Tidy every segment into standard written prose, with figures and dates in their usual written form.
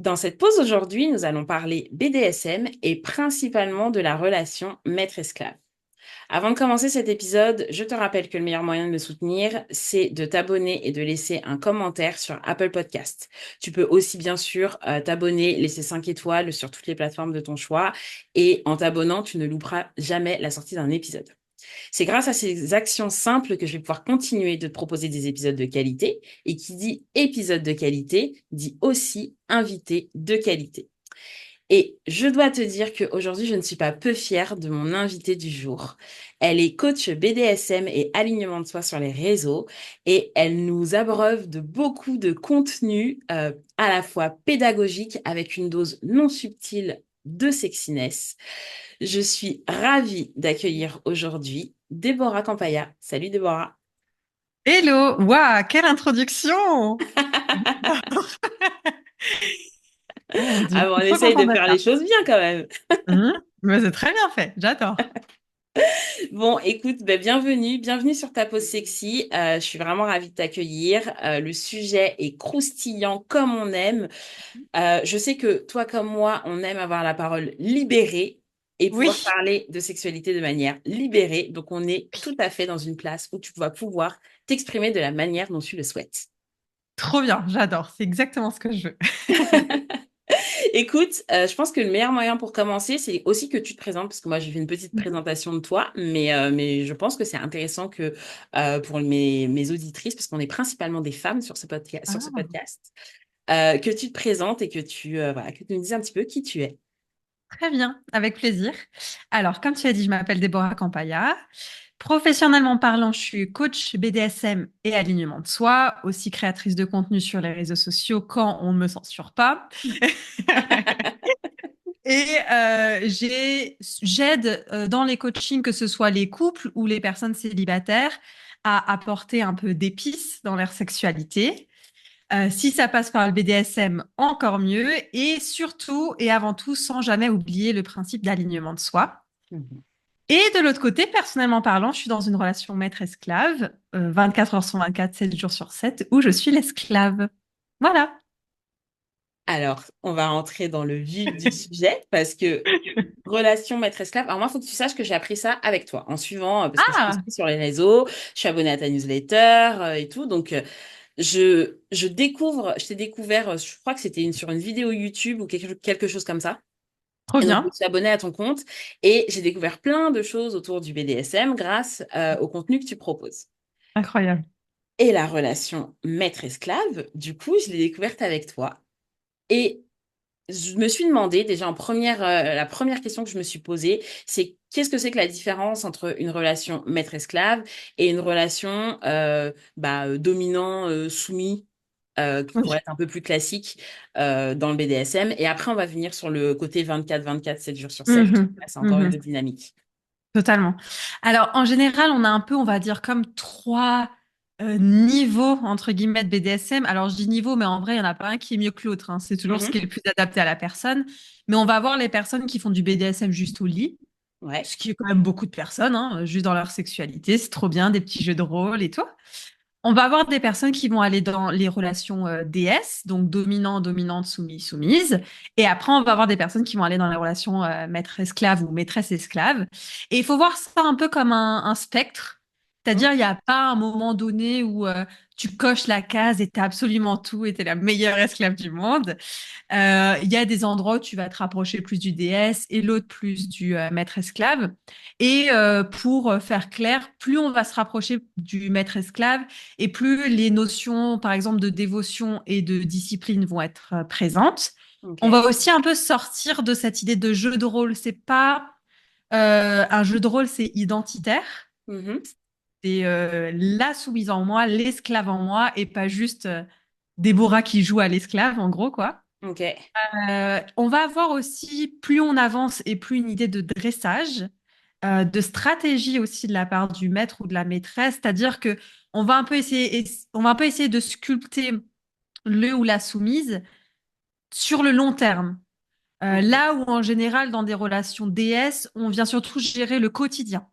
Dans cette pause aujourd'hui, nous allons parler BDSM et principalement de la relation maître-esclave. Avant de commencer cet épisode, je te rappelle que le meilleur moyen de me soutenir, c'est de t'abonner et de laisser un commentaire sur Apple Podcast. Tu peux aussi bien sûr t'abonner, laisser 5 étoiles sur toutes les plateformes de ton choix et en t'abonnant, tu ne louperas jamais la sortie d'un épisode. C'est grâce à ces actions simples que je vais pouvoir continuer de te proposer des épisodes de qualité. Et qui dit épisode de qualité, dit aussi invité de qualité. Et je dois te dire qu'aujourd'hui, je ne suis pas peu fière de mon invitée du jour. Elle est coach BDSM et alignement de soi sur les réseaux et elle nous abreuve de beaucoup de contenu à la fois pédagogique avec une dose non subtile de sexiness. Je suis ravie d'accueillir aujourd'hui Déborah Campaya. Salut Déborah. Hello! Waouh, quelle introduction! Oh mon Dieu, Ah bon, je on suis trop essaye contente de d'être faire les là. choses bien quand même. Mhm. Mais c'est très bien fait, j'adore. Bon, écoute, ben, bienvenue sur ta pause sexy. Je suis vraiment ravie de t'accueillir. Le sujet est croustillant comme on aime. Je sais que toi comme moi, on aime avoir la parole libérée et pouvoir Oui, parler de sexualité de manière libérée. Donc, on est tout à fait dans une place où tu vas pouvoir t'exprimer de la manière dont tu le souhaites. trop bien, j'adore, c'est exactement ce que je veux. Écoute, je pense que le meilleur moyen pour commencer, c'est aussi que tu te présentes, parce que moi j'ai fait une petite Mhm. présentation de toi, mais je pense que c'est intéressant que pour mes auditrices, parce qu'on est principalement des femmes sur ce Ah, podcast, que tu te présentes et voilà, que tu nous dises un petit peu qui tu es. très bien, avec plaisir. Alors, comme tu as dit, je m'appelle Déborah Campaya. Professionnellement parlant, je suis coach BDSM et alignement de soi, aussi créatrice de contenu sur les réseaux sociaux quand on ne me censure pas. Et j'aide dans les coachings, que ce soit les couples ou les personnes célibataires, à apporter un peu d'épices dans leur sexualité. Si ça passe par le BDSM, encore mieux. Et surtout et avant tout, sans jamais oublier le principe d'alignement de soi. Mhm. Et de l'autre côté, personnellement parlant, je suis dans une relation maître-esclave, 24 heures sur 24, 7 jours sur 7, où je suis l'esclave. Voilà. Alors, on va rentrer dans le vif du sujet, parce que relation maître-esclave. Alors moi, il faut que tu saches que j'ai appris ça avec toi, en suivant, parce que je te Ah, suis sur les réseaux, je suis abonnée à ta newsletter et tout. Donc, je t'ai découvert, je crois que c'était sur une vidéo YouTube ou quelque chose comme ça. trop Et donc, je me bien. suis abonnée à ton compte et j'ai découvert plein de choses autour du BDSM grâce au contenu que tu proposes. Incroyable. Et la relation maître-esclave, du coup, je l'ai découverte avec toi. Et je me suis demandé, déjà la première question que je me suis posée, c'est qu'est-ce que c'est que la différence entre une relation maître-esclave et une relation dominant-soumis, qui pourrait Oui. être un peu plus classique dans le BDSM. Et après, on va venir sur le côté 24-24, 7 jours sur 7. Mhm. Là, c'est encore une Mhm. autre dynamique. Totalement. Alors, en général, on a un peu, on va dire, comme trois niveaux, entre guillemets, de BDSM. Alors, je dis niveau, mais en vrai, il n'y en a pas un qui est mieux que l'autre, hein. C'est toujours ce qui est Mhm. le plus adapté à la personne. Mais on va avoir les personnes qui font du BDSM juste au lit, Ouais. ce qui est quand même beaucoup de personnes, hein, juste dans leur sexualité. C'est trop bien, des petits jeux de rôle et tout. On va avoir des personnes qui vont aller dans les relations DS, donc dominant, dominante, soumis, soumise. Et après, on va avoir des personnes qui vont aller dans les relations maître-esclave ou maîtresse-esclave. Et il faut voir ça un peu comme un spectre. C'est-à-dire, il n'y Ok. a pas un moment donné où tu coches la case et tu as absolument tout et tu es la meilleure esclave du monde. Il y a des endroits où tu vas te rapprocher plus du DS et l'autre plus du maître-esclave. Et pour faire clair, plus on va se rapprocher du maître-esclave et plus les notions, par exemple, de dévotion et de discipline vont être présentes. Ok. On va aussi un peu sortir de cette idée de jeu de rôle. C'est pas un jeu de rôle, c'est identitaire. Mhm. C'est la soumise en moi, l'esclave en moi, et pas juste Déborah qui joue à l'esclave, en gros, quoi. Ok. On va avoir aussi, plus on avance et plus une idée de dressage, de stratégie aussi de la part du maître ou de la maîtresse, c'est-à-dire que on va un peu essayer de sculpter le ou la soumise sur le long terme. Ok. Là où en général dans des relations DS, on vient surtout gérer le quotidien.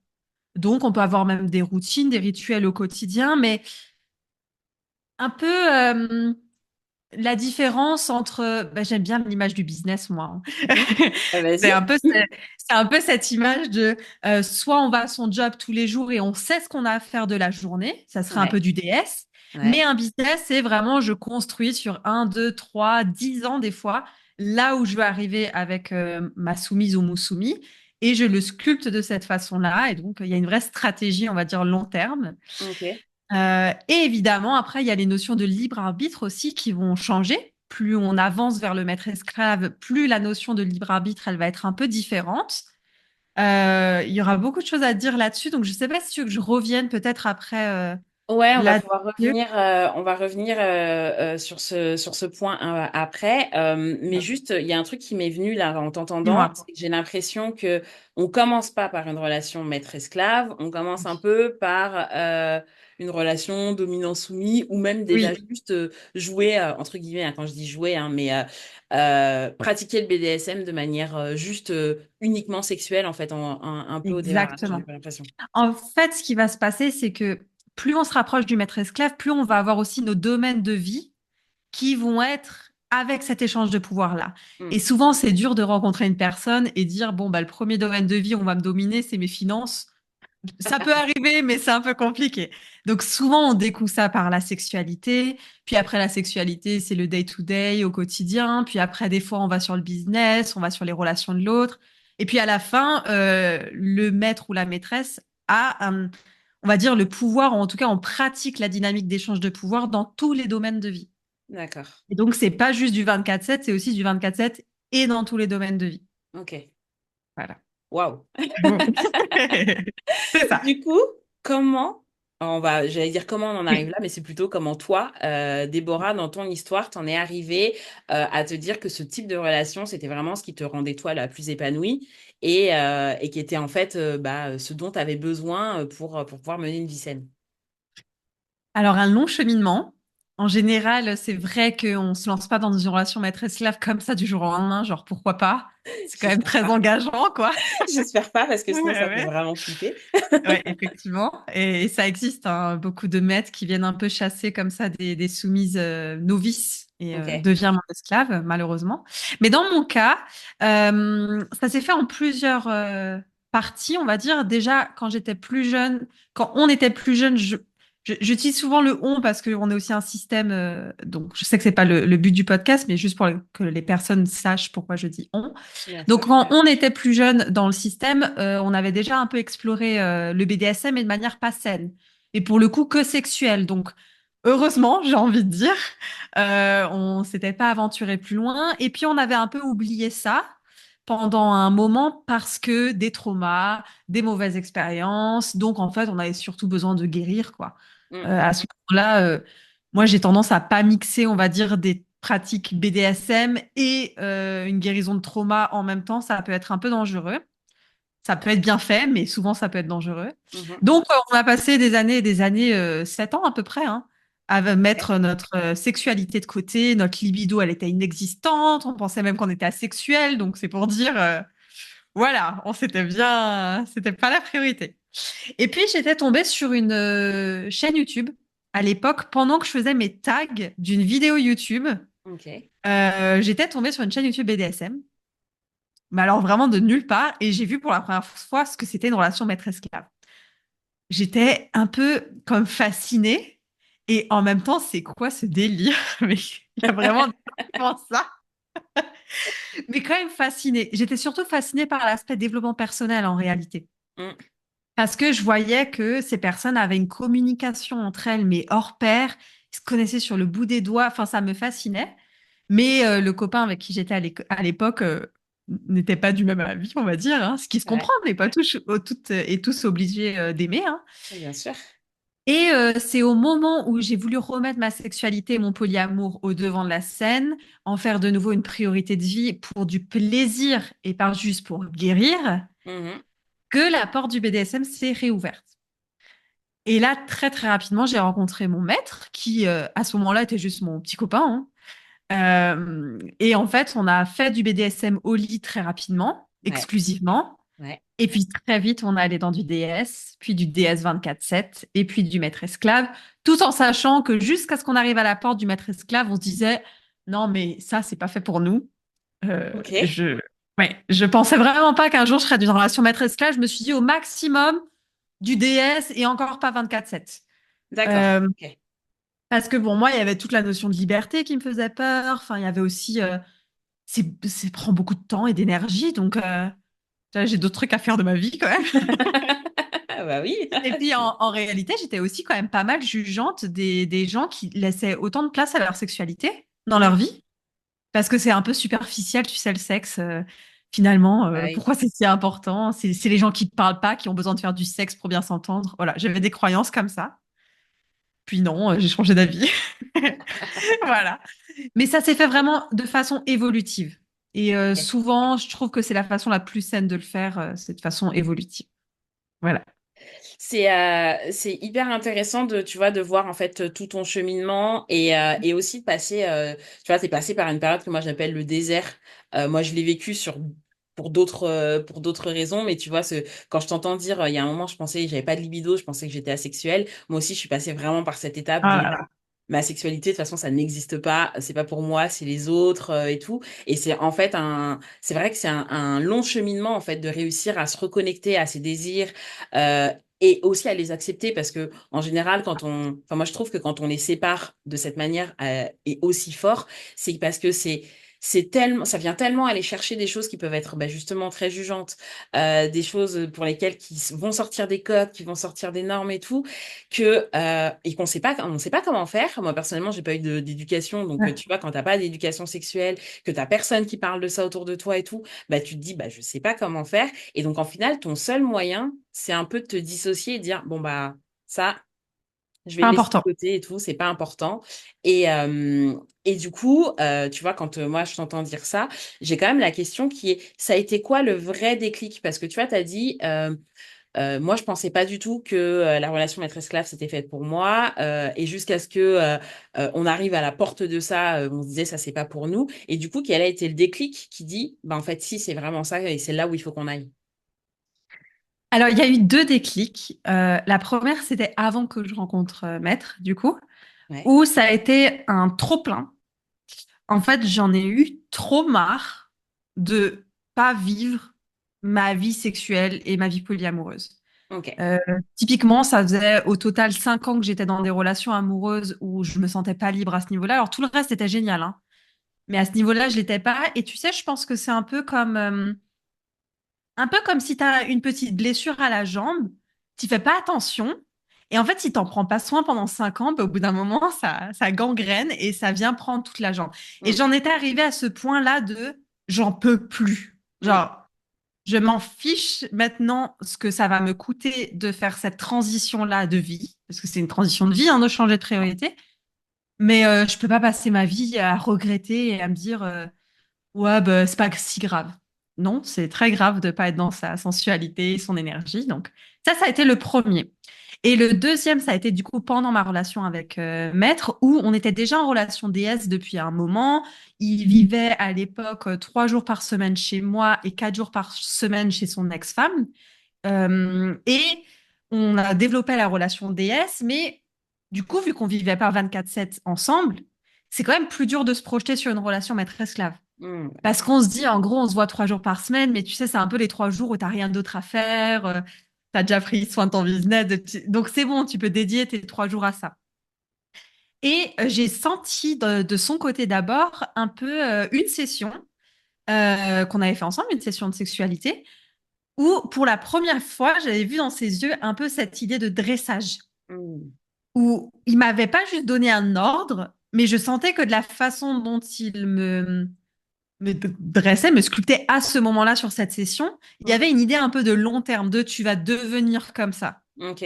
Donc on peut avoir même des routines, des rituels au quotidien, mais un peu la différence entre, j'aime bien l'image du business, moi, hein. Mhm. Ah, C'est vas-y. un peu, c'est un peu cette image de soit on va à son job tous les jours et on sait ce qu'on a à faire de la journée, ça serait un Ouais, peu du DS, mais ouais, un business, c'est vraiment je construis sur 1, 2, 3, 10 ans des fois, là où je veux arriver avec ma soumise ou mon soumis, et je le sculpte de cette façon-là, et donc il y a une vraie stratégie, on va dire, long terme. ok. Et évidemment, après, il y a les notions de libre arbitre aussi qui vont changer. Plus on avance vers le maître esclave, plus la notion de libre arbitre, elle va être un peu différente. Il y aura beaucoup de choses à dire là-dessus, donc je ne sais pas si tu veux que je revienne peut-être après Ouais, on va pouvoir là-dessus. revenir sur ce point après. Mais juste, il y a un truc qui m'est venu là en t'entendant, Dis-moi. c'est que j'ai l'impression que on commence pas par une relation maître-esclave, on commence un peu par une relation dominant-soumis ou même déjà Oui, juste jouer entre guillemets. Hein, quand je dis jouer, hein, mais pratiquer le BDSM de manière juste uniquement sexuelle en fait, un peu au démarrage. J'ai exactement. pas l'impression. En fait, ce qui va se passer, c'est que plus on se rapproche du maître esclave, plus on va avoir aussi nos domaines de vie qui vont être avec cet échange de pouvoir-là. Et Hmm. souvent, c'est dur de rencontrer une personne et dire, bon, bah, le premier domaine de vie, on va me dominer, c'est mes finances. Ça peut arriver, mais c'est un peu compliqué. Donc souvent, on découvre ça par la sexualité. Puis après la sexualité, c'est le day-to-day au quotidien. Puis après, des fois, on va sur le business, on va sur les relations de l'autre. Et puis à la fin, le maître ou la maîtresse on va dire, le pouvoir, ou en tout cas, on pratique la dynamique d'échange de pouvoir dans tous les domaines de vie. D'accord. Et donc, c'est pas juste du 24/7, c'est aussi du 24/7 et dans tous les domaines de vie. Ok. Voilà. Waouh. Bon. C'est ça. Du coup, comment, j'allais dire comment on en arrive là, mais c'est plutôt comment toi, Déborah, dans ton histoire, t'en es arrivée à te dire que ce type de relation, c'était vraiment ce qui te rendait toi la plus épanouie et qui était en fait ce dont tu avais besoin pour pouvoir mener une vie saine. Alors, un long cheminement. En général, c'est vrai qu'on ne se lance pas dans une relation maître-esclave comme ça du jour au lendemain, genre pourquoi pas? C'est quand même J'espère très pas. engageant, quoi. J'espère pas parce que Ouais, sinon ça fait ouais. vraiment flipper. Ouais, effectivement. Et ça existe, hein, beaucoup de maîtres qui viennent un peu chasser comme ça des soumises novices et Ok. deviennent mon esclave, malheureusement. Mais dans mon cas, ça s'est fait en plusieurs parties, on va dire. Déjà, quand j'étais plus jeune, quand on était plus jeune, j'utilise souvent le on parce qu'on est aussi un système. Donc, je sais que c'est pas le but du podcast, mais juste pour que les personnes sachent pourquoi je dis on. Bien sûr. Donc, quand on était plus jeune dans le système, on avait déjà un peu exploré le BDSM, mais de manière pas saine. Et pour le coup, que sexuelle. Donc, heureusement, j'ai envie de dire, on s'était pas aventuré plus loin. Et puis, on avait un peu oublié ça pendant un moment parce que des traumas, des mauvaises expériences. Donc, en fait, on avait surtout besoin de guérir, quoi. Mm. À ce moment-là, moi, j'ai tendance à pas mixer, on va dire, des pratiques BDSM et une guérison de trauma en même temps. Ça peut être un peu dangereux. Ça peut être bien fait, mais souvent, ça peut être dangereux. Mhm. Donc, on a passé des années et des années, 7 ans à peu près, hein, à Ok. mettre notre sexualité de côté. Notre libido, elle était inexistante. On pensait même qu'on était asexuel. Donc, c'est pour dire, voilà, on s'était bien, c'était pas la priorité. Et puis, j'étais tombée sur une chaîne YouTube à l'époque, pendant que je faisais mes tags d'une vidéo YouTube. Ok. J'étais tombée sur une chaîne YouTube BDSM, mais alors vraiment de nulle part, et j'ai vu pour la première fois ce que c'était une relation maître-esclave. J'étais un peu comme fascinée, et en même temps, c'est quoi ce délire? Mais il y a vraiment ça, mais quand même fascinée. J'étais surtout fascinée par l'aspect développement personnel en réalité. Mm. Parce que je voyais que ces personnes avaient une communication entre elles, mais hors pair. Ils se connaissaient sur le bout des doigts. Enfin, ça me fascinait. Mais le copain avec qui j'étais à l'époque n'était pas du même avis, on va dire, hein. Ce qui se comprend, Ouais. on n'est pas toutes et tous obligés d'aimer, hein. Bien sûr. Et c'est au moment où j'ai voulu remettre ma sexualité et mon polyamour au devant de la scène, en faire de nouveau une priorité de vie pour du plaisir et pas juste pour guérir, Mhm. que la porte du BDSM s'est réouverte. Et là, très très rapidement, j'ai rencontré mon maître qui, à ce moment-là, était juste mon petit copain, hein. Et en fait, on a fait du BDSM au lit très rapidement, Ouais. exclusivement. Ouais. Et puis très vite, on est allé dans du DS, puis du DS 24/7, et puis du maître esclave, tout en sachant que jusqu'à ce qu'on arrive à la porte du maître esclave, on se disait, non, mais ça, c'est pas fait pour nous. Euh, Ok, je, ouais, je pensais vraiment pas qu'un jour je serais d'une relation maître-esclave. Je me suis dit au maximum du DS et encore pas 24/7. d'accord. Euh, Ok. Parce que bon, moi, il y avait toute la notion de liberté qui me faisait peur. Enfin, il y avait aussi, prend beaucoup de temps et d'énergie. Donc, j'ai d'autres trucs à faire de ma vie quand même. Ah bah oui. Et puis, en réalité, j'étais aussi quand même pas mal jugeante des gens qui laissaient autant de place à leur sexualité dans Mm, leur vie. Parce que c'est un peu superficiel, tu sais, le sexe. Finalement, bah oui. pourquoi c'est si important? C'est les gens qui ne parlent pas, qui ont besoin de faire du sexe pour bien s'entendre. Voilà, j'avais des croyances comme ça. Puis non, j'ai changé d'avis. Voilà. Mais ça s'est fait vraiment de façon évolutive. Et Ok. souvent, je trouve que c'est la façon la plus saine de le faire, c'est de façon évolutive. Voilà. C'est hyper intéressant de, tu vois, de voir en fait tout ton cheminement et aussi de passer, tu vois, t'es passé par une période que moi j'appelle le désert. Moi, je l'ai vécu pour d'autres raisons, mais tu vois, quand je t'entends dire, il y a un moment, je pensais que j'avais pas de libido, je pensais que j'étais asexuelle. Moi aussi, je suis passée vraiment par cette étape Ah de là là. ma sexualité, de toute façon, ça n'existe pas, c'est pas pour moi, c'est les autres et tout. Et c'est en fait c'est vrai que c'est un long cheminement en fait de réussir à se reconnecter à ses désirs. euh, et aussi à les accepter parce que en général enfin moi je trouve que quand on les sépare de cette manière et aussi fort, c'est parce que c'est tellement, ça vient tellement aller chercher des choses qui peuvent être bah, justement très jugeantes, des choses pour lesquelles vont sortir des codes, qui vont sortir des normes et tout, que et on sait pas comment faire. Moi personnellement, j'ai pas eu d'éducation, donc Ouais. tu vois, quand t'as pas d'éducation sexuelle, que t'as personne qui parle de ça autour de toi et tout, bah tu te dis bah je sais pas comment faire. Et donc, en final, ton seul moyen, c'est un peu de te dissocier et dire, bon, bah, ça, je vais Pas le laisser important. de côté et tout, c'est pas important. Et du coup, tu vois, quand moi, je t'entends dire ça, j'ai quand même la question qui est, ça a été quoi le vrai déclic? Parce que tu vois, tu as dit, moi, je pensais pas du tout que la relation maître-esclave, c'était faite pour moi. Et jusqu'à ce que on arrive à la porte de ça, on se disait, ça, c'est pas pour nous. Et du coup, quel a été le déclic qui dit, bah, en fait, si, c'est vraiment ça et c'est là où il faut qu'on aille? Alors, il y a eu deux déclics. La première, c'était avant que je rencontre Maître, du coup, Ouais. où ça a été un trop-plein. En fait, j'en ai eu trop marre de pas vivre ma vie sexuelle et ma vie polyamoureuse. Ok. Euh, Typiquement, ça faisait au total 5 ans que j'étais dans des relations amoureuses où je me sentais pas libre à ce niveau-là. Alors tout le reste était génial, hein. Mais à ce niveau-là, je l'étais pas. Et tu sais, je pense que c'est un peu comme si tu as une petite blessure à la jambe, tu fais pas attention. Et en fait, si t'en prends pas soin pendant 5 ans, bah, au bout d'un moment, ça gangrène et ça vient prendre toute la jambe. Et Mm, j'en étais arrivée à ce point-là de j'en peux plus. mm, Genre, je m'en fiche maintenant ce que ça va me coûter de faire cette transition-là de vie, parce que c'est une transition de vie, hein, de changer de priorité. Mais je peux pas passer ma vie à regretter et à me dire ouais, bah, c'est pas si grave. Non, c'est très grave de pas être dans sa sensualité, son énergie. Donc ça a été le premier. Et le deuxième, ça a été du coup pendant ma relation avec Maître, où on était déjà en relation DS depuis un moment. Il vivait à l'époque 3 jours par semaine chez moi et 4 jours par semaine chez son ex-femme. Et on a développé la relation DS, mais du coup, vu qu'on vivait pas 24/7 ensemble, c'est quand même plus dur de se projeter sur une relation maître-esclave. mm. Parce qu'on se dit, en gros, on se voit 3 jours par semaine, mais tu sais, c'est un peu les 3 jours où t'as rien d'autre à faire, t'as déjà pris soin de ton business, donc c'est bon, tu peux dédier tes 3 jours à ça. Et j'ai senti de son côté d'abord un peu une session qu'on avait fait ensemble, une session de sexualité, où pour la première fois, j'avais vu dans ses yeux un peu cette idée de dressage, Mm. où il m'avait pas juste donné un ordre, mais je sentais que de la façon dont il me dressait, me sculptait à ce moment-là sur cette session, il y Mm. avait une idée un peu de long terme, de tu vas devenir comme ça. Ok.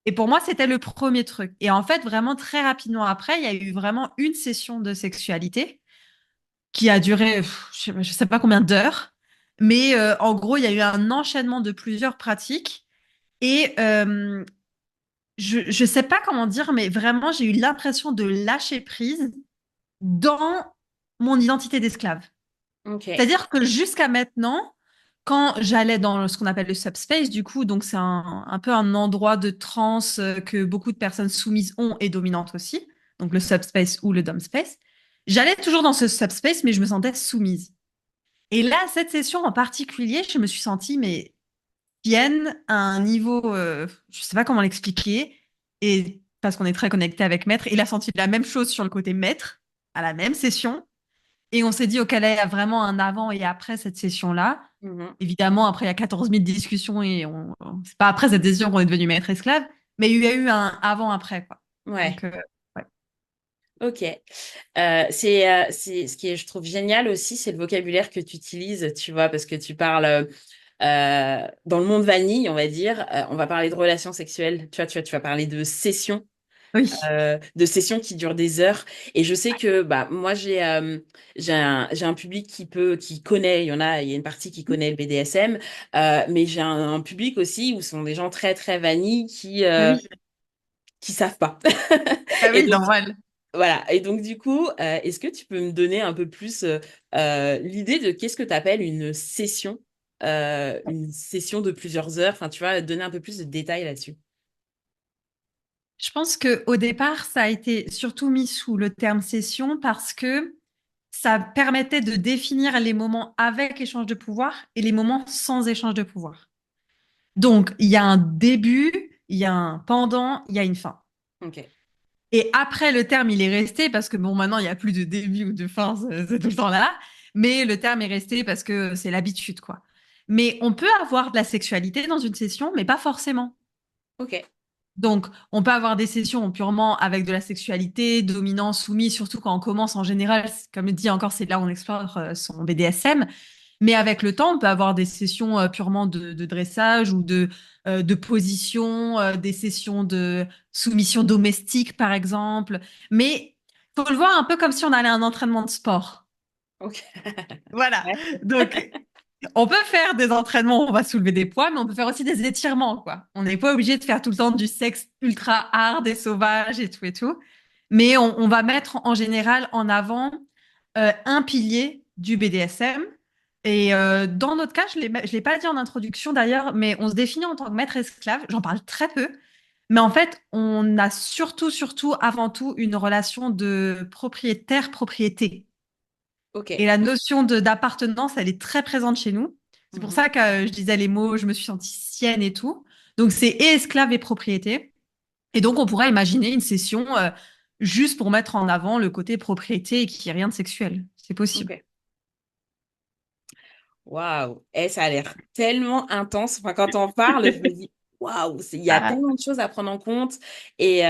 Et pour moi, c'était le premier truc. Et en fait, vraiment très rapidement après, il y a eu vraiment une session de sexualité qui a duré, je sais pas combien d'heures, mais en gros, il y a eu un enchaînement de plusieurs pratiques. Et je sais pas comment dire, mais vraiment, j'ai eu l'impression de lâcher prise dans mon identité d'esclave. Ok. C'est-à-dire que jusqu'à maintenant, quand j'allais dans ce qu'on appelle le subspace, du coup, donc c'est un peu un endroit de transe que beaucoup de personnes soumises ont et dominantes aussi, donc le subspace ou le domspace. J'allais toujours dans ce subspace, mais je me sentais soumise. Et là, cette session en particulier, je me suis sentie, mais tienne à un niveau, je sais pas comment l'expliquer, et parce qu'on est très connecté avec Maître, il a senti la même chose sur le côté Maître, à la même session, et on s'est dit, OK, là, il y a vraiment un avant et après cette session-là. Mhm. Évidemment, après, il y a 14 000 discussions et c'est pas après cette décision qu'on est devenu maître-esclave, mais il y a eu un avant-après, quoi. Ouais, Donc, ouais. ok. C'est ce qui est, je trouve génial aussi, c'est le vocabulaire que tu utilises, tu vois, parce que tu parles dans le monde vanille, on va dire, on va parler de relations sexuelles, tu vas parler Oui. de sessions qui durent des heures. Et je sais que bah moi j'ai un public qui connaît, il y a une partie qui connaît le BDSM, mais j'ai un public aussi où ce sont des gens très très vanille Ah oui. qui savent pas. Ah Et oui, donc normal. voilà. Et donc du coup, est-ce que tu peux me donner un peu plus l'idée de qu'est-ce que tu appelles une session de plusieurs heures, enfin tu vois, donner un peu plus de détails là-dessus. Je pense qu'au départ, ça a été surtout mis sous le terme session parce que ça permettait de définir les moments avec échange de pouvoir et les moments sans échange de pouvoir. Donc, il y a un début, il y a un pendant, il y a une fin. Ok. Et après, le terme, il est resté parce que bon, maintenant, il n'y a plus de début ou de fin, c'est tout le temps là. Mais le terme est resté parce que c'est l'habitude, quoi. Mais on peut avoir de la sexualité dans une session, mais pas forcément. Ok. Donc, on peut avoir des sessions purement avec de la sexualité, dominant, soumis, surtout quand on commence en général, comme dit encore, c'est là où on explore son BDSM. Mais avec le temps, on peut avoir des sessions purement de dressage ou de position, des sessions de soumission domestique, par exemple. Mais faut le voir un peu comme si on allait à un entraînement de sport. Ok. Voilà. Ouais. Donc, on peut faire des entraînements, on va soulever des poids, mais on peut faire aussi des étirements, quoi. On n'est pas obligé de faire tout le temps du sexe ultra hard et sauvage et tout et tout. Mais on va mettre en général en avant un pilier du BDSM. Et dans notre cas, je l'ai pas dit en introduction d'ailleurs, mais on se définit en tant que maître esclave. J'en parle très peu. Mais en fait, on a surtout, avant tout, une relation de propriétaire-propriété. Et Ok. la notion d'appartenance, elle est très présente chez nous. C'est pour Mhm. ça que je disais les mots, je me suis sentie sienne et tout. Donc, c'est et esclave et propriété. Et donc, on pourrait imaginer une session juste pour mettre en avant le côté propriété et qu'il n'y ait rien de sexuel. C'est possible. Ok. Waouh, ça a l'air tellement intense. Enfin, quand on parle, je me dis, waouh, il y a Ah, tellement de choses à prendre en compte. Et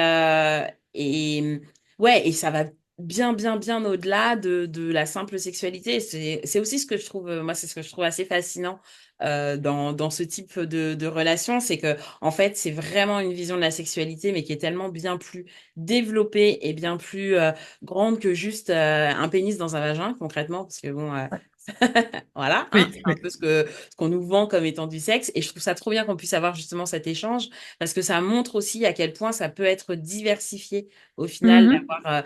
ouais, et ça va bien au-delà de la simple sexualité. C'est aussi ce que je trouve, moi, c'est ce que je trouve assez fascinant dans ce type de relation. C'est que, en fait, c'est vraiment une vision de la sexualité, mais qui est tellement bien plus développée et bien plus grande que juste un pénis dans un vagin, concrètement. Parce que bon, voilà, hein, oui, c'est un oui. peu ce qu'on nous vend comme étant du sexe. Et je trouve ça trop bien qu'on puisse avoir justement cet échange parce que ça montre aussi à quel point ça peut être diversifié au final Mhm. d'avoir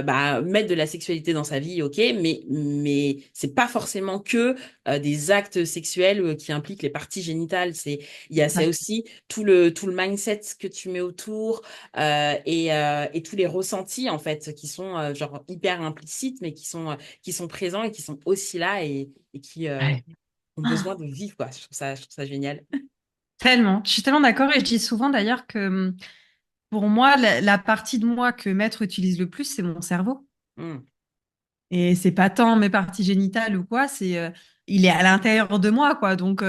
bah, mettre de la sexualité dans sa vie, ok, mais c'est pas forcément que des actes sexuels qui impliquent les parties génitales. C'est Ouais. aussi tout le mindset que tu mets autour et tous les ressentis en fait qui sont genre hyper implicites mais qui sont présents et qui sont aussi là et qui Ouais. ont besoin Ah, de vivre, quoi. Je trouve ça génial. tellement. Je suis tellement d'accord et je dis souvent d'ailleurs que pour moi, la partie de moi que maître utilise le plus, c'est mon cerveau. Mm. Et c'est pas tant mes parties génitales ou quoi, c'est il est à l'intérieur de moi quoi. Donc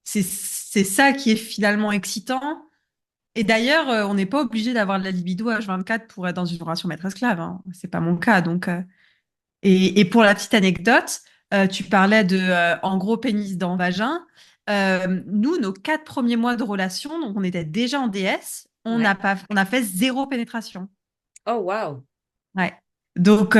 c'est ça qui est finalement excitant. Et d'ailleurs, on n'est pas obligé d'avoir de la libido H24 pour être dans une relation maître-esclave. Hein. C'est pas mon cas. Donc et pour la petite anecdote, tu parlais de en gros pénis dans vagin. Nous, nos 4 premiers mois de relation, donc on était déjà en DS, Ouais. on a fait zéro pénétration. Oh, waouh. Ouais. Donc,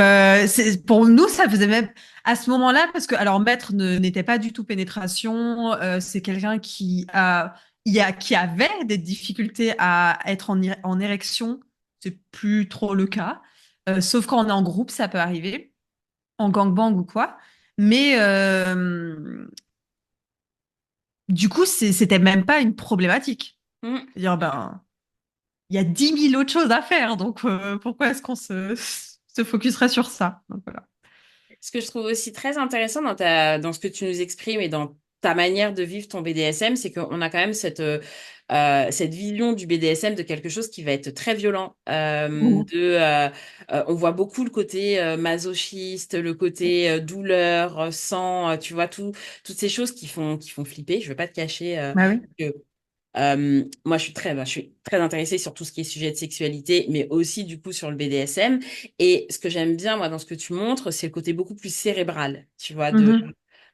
pour nous, ça faisait même à ce moment-là, parce que, alors, maître n'était pas du tout pénétration, c'est quelqu'un qui avait des difficultés à être en érection, c'est plus trop le cas. Sauf quand on est en groupe, ça peut arriver, en gangbang ou quoi. Mais du coup, c'était même pas une problématique. Mm. C'est-à-dire, ben, il y a 10 000 autres choses à faire, donc pourquoi est-ce qu'on se se focuserait sur ça. Donc, voilà. Ce que je trouve aussi très intéressant dans ce que tu nous exprimes et dans ta manière de vivre ton BDSM, c'est qu'on a quand même cette vision du BDSM de quelque chose qui va être très violent. On voit beaucoup le côté masochiste, le côté douleur, sang, tu vois, toutes ces choses qui font flipper. Je ne vais pas te cacher Bah oui. que moi, je suis très intéressée sur tout ce qui est sujet de sexualité, mais aussi du coup sur le BDSM. Et ce que j'aime bien, moi, dans ce que tu montres, c'est le côté beaucoup plus cérébral, tu vois, Mhm.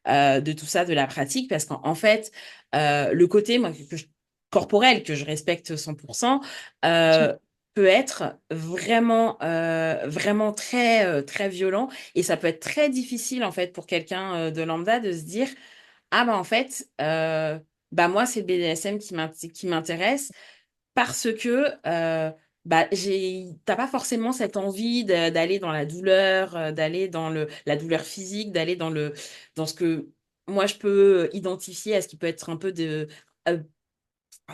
de tout ça, de la pratique, parce qu'en fait, le côté, moi, corporel, que je respecte 100%, euh, peut être vraiment très violent. Et ça peut être très difficile, en fait, pour quelqu'un de lambda de se dire, ah bah en fait, bah moi c'est le BDSM qui m'intéresse parce que bah t'as pas forcément cette envie d'aller dans la douleur, d'aller dans la douleur physique, d'aller dans ce que moi je peux identifier à ce qui peut être un peu euh,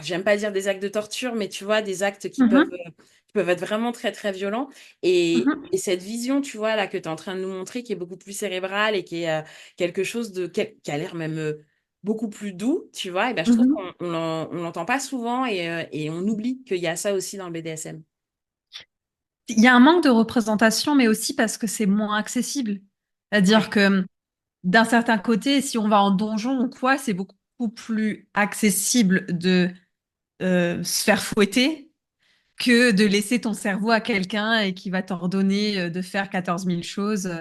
j'aime pas dire des actes de torture, mais tu vois, des actes Mhm. qui peuvent être vraiment très, très violents. Mhm. Et cette vision, tu vois, là, que tu es en train de nous montrer, qui est beaucoup plus cérébrale et qui est quelque chose qui a l'air même beaucoup plus doux, tu vois, et ben, je trouve Mhm. qu'on l'entend pas souvent et on oublie qu'il y a ça aussi dans le BDSM. Il y a un manque de représentation, mais aussi parce que c'est moins accessible. C'est-à-dire Ouais. que d'un certain côté, si on va en donjon ou quoi, c'est beaucoup plus accessible de se faire fouetter que de laisser ton cerveau à quelqu'un et qui va t'ordonner de faire 14 000 choses.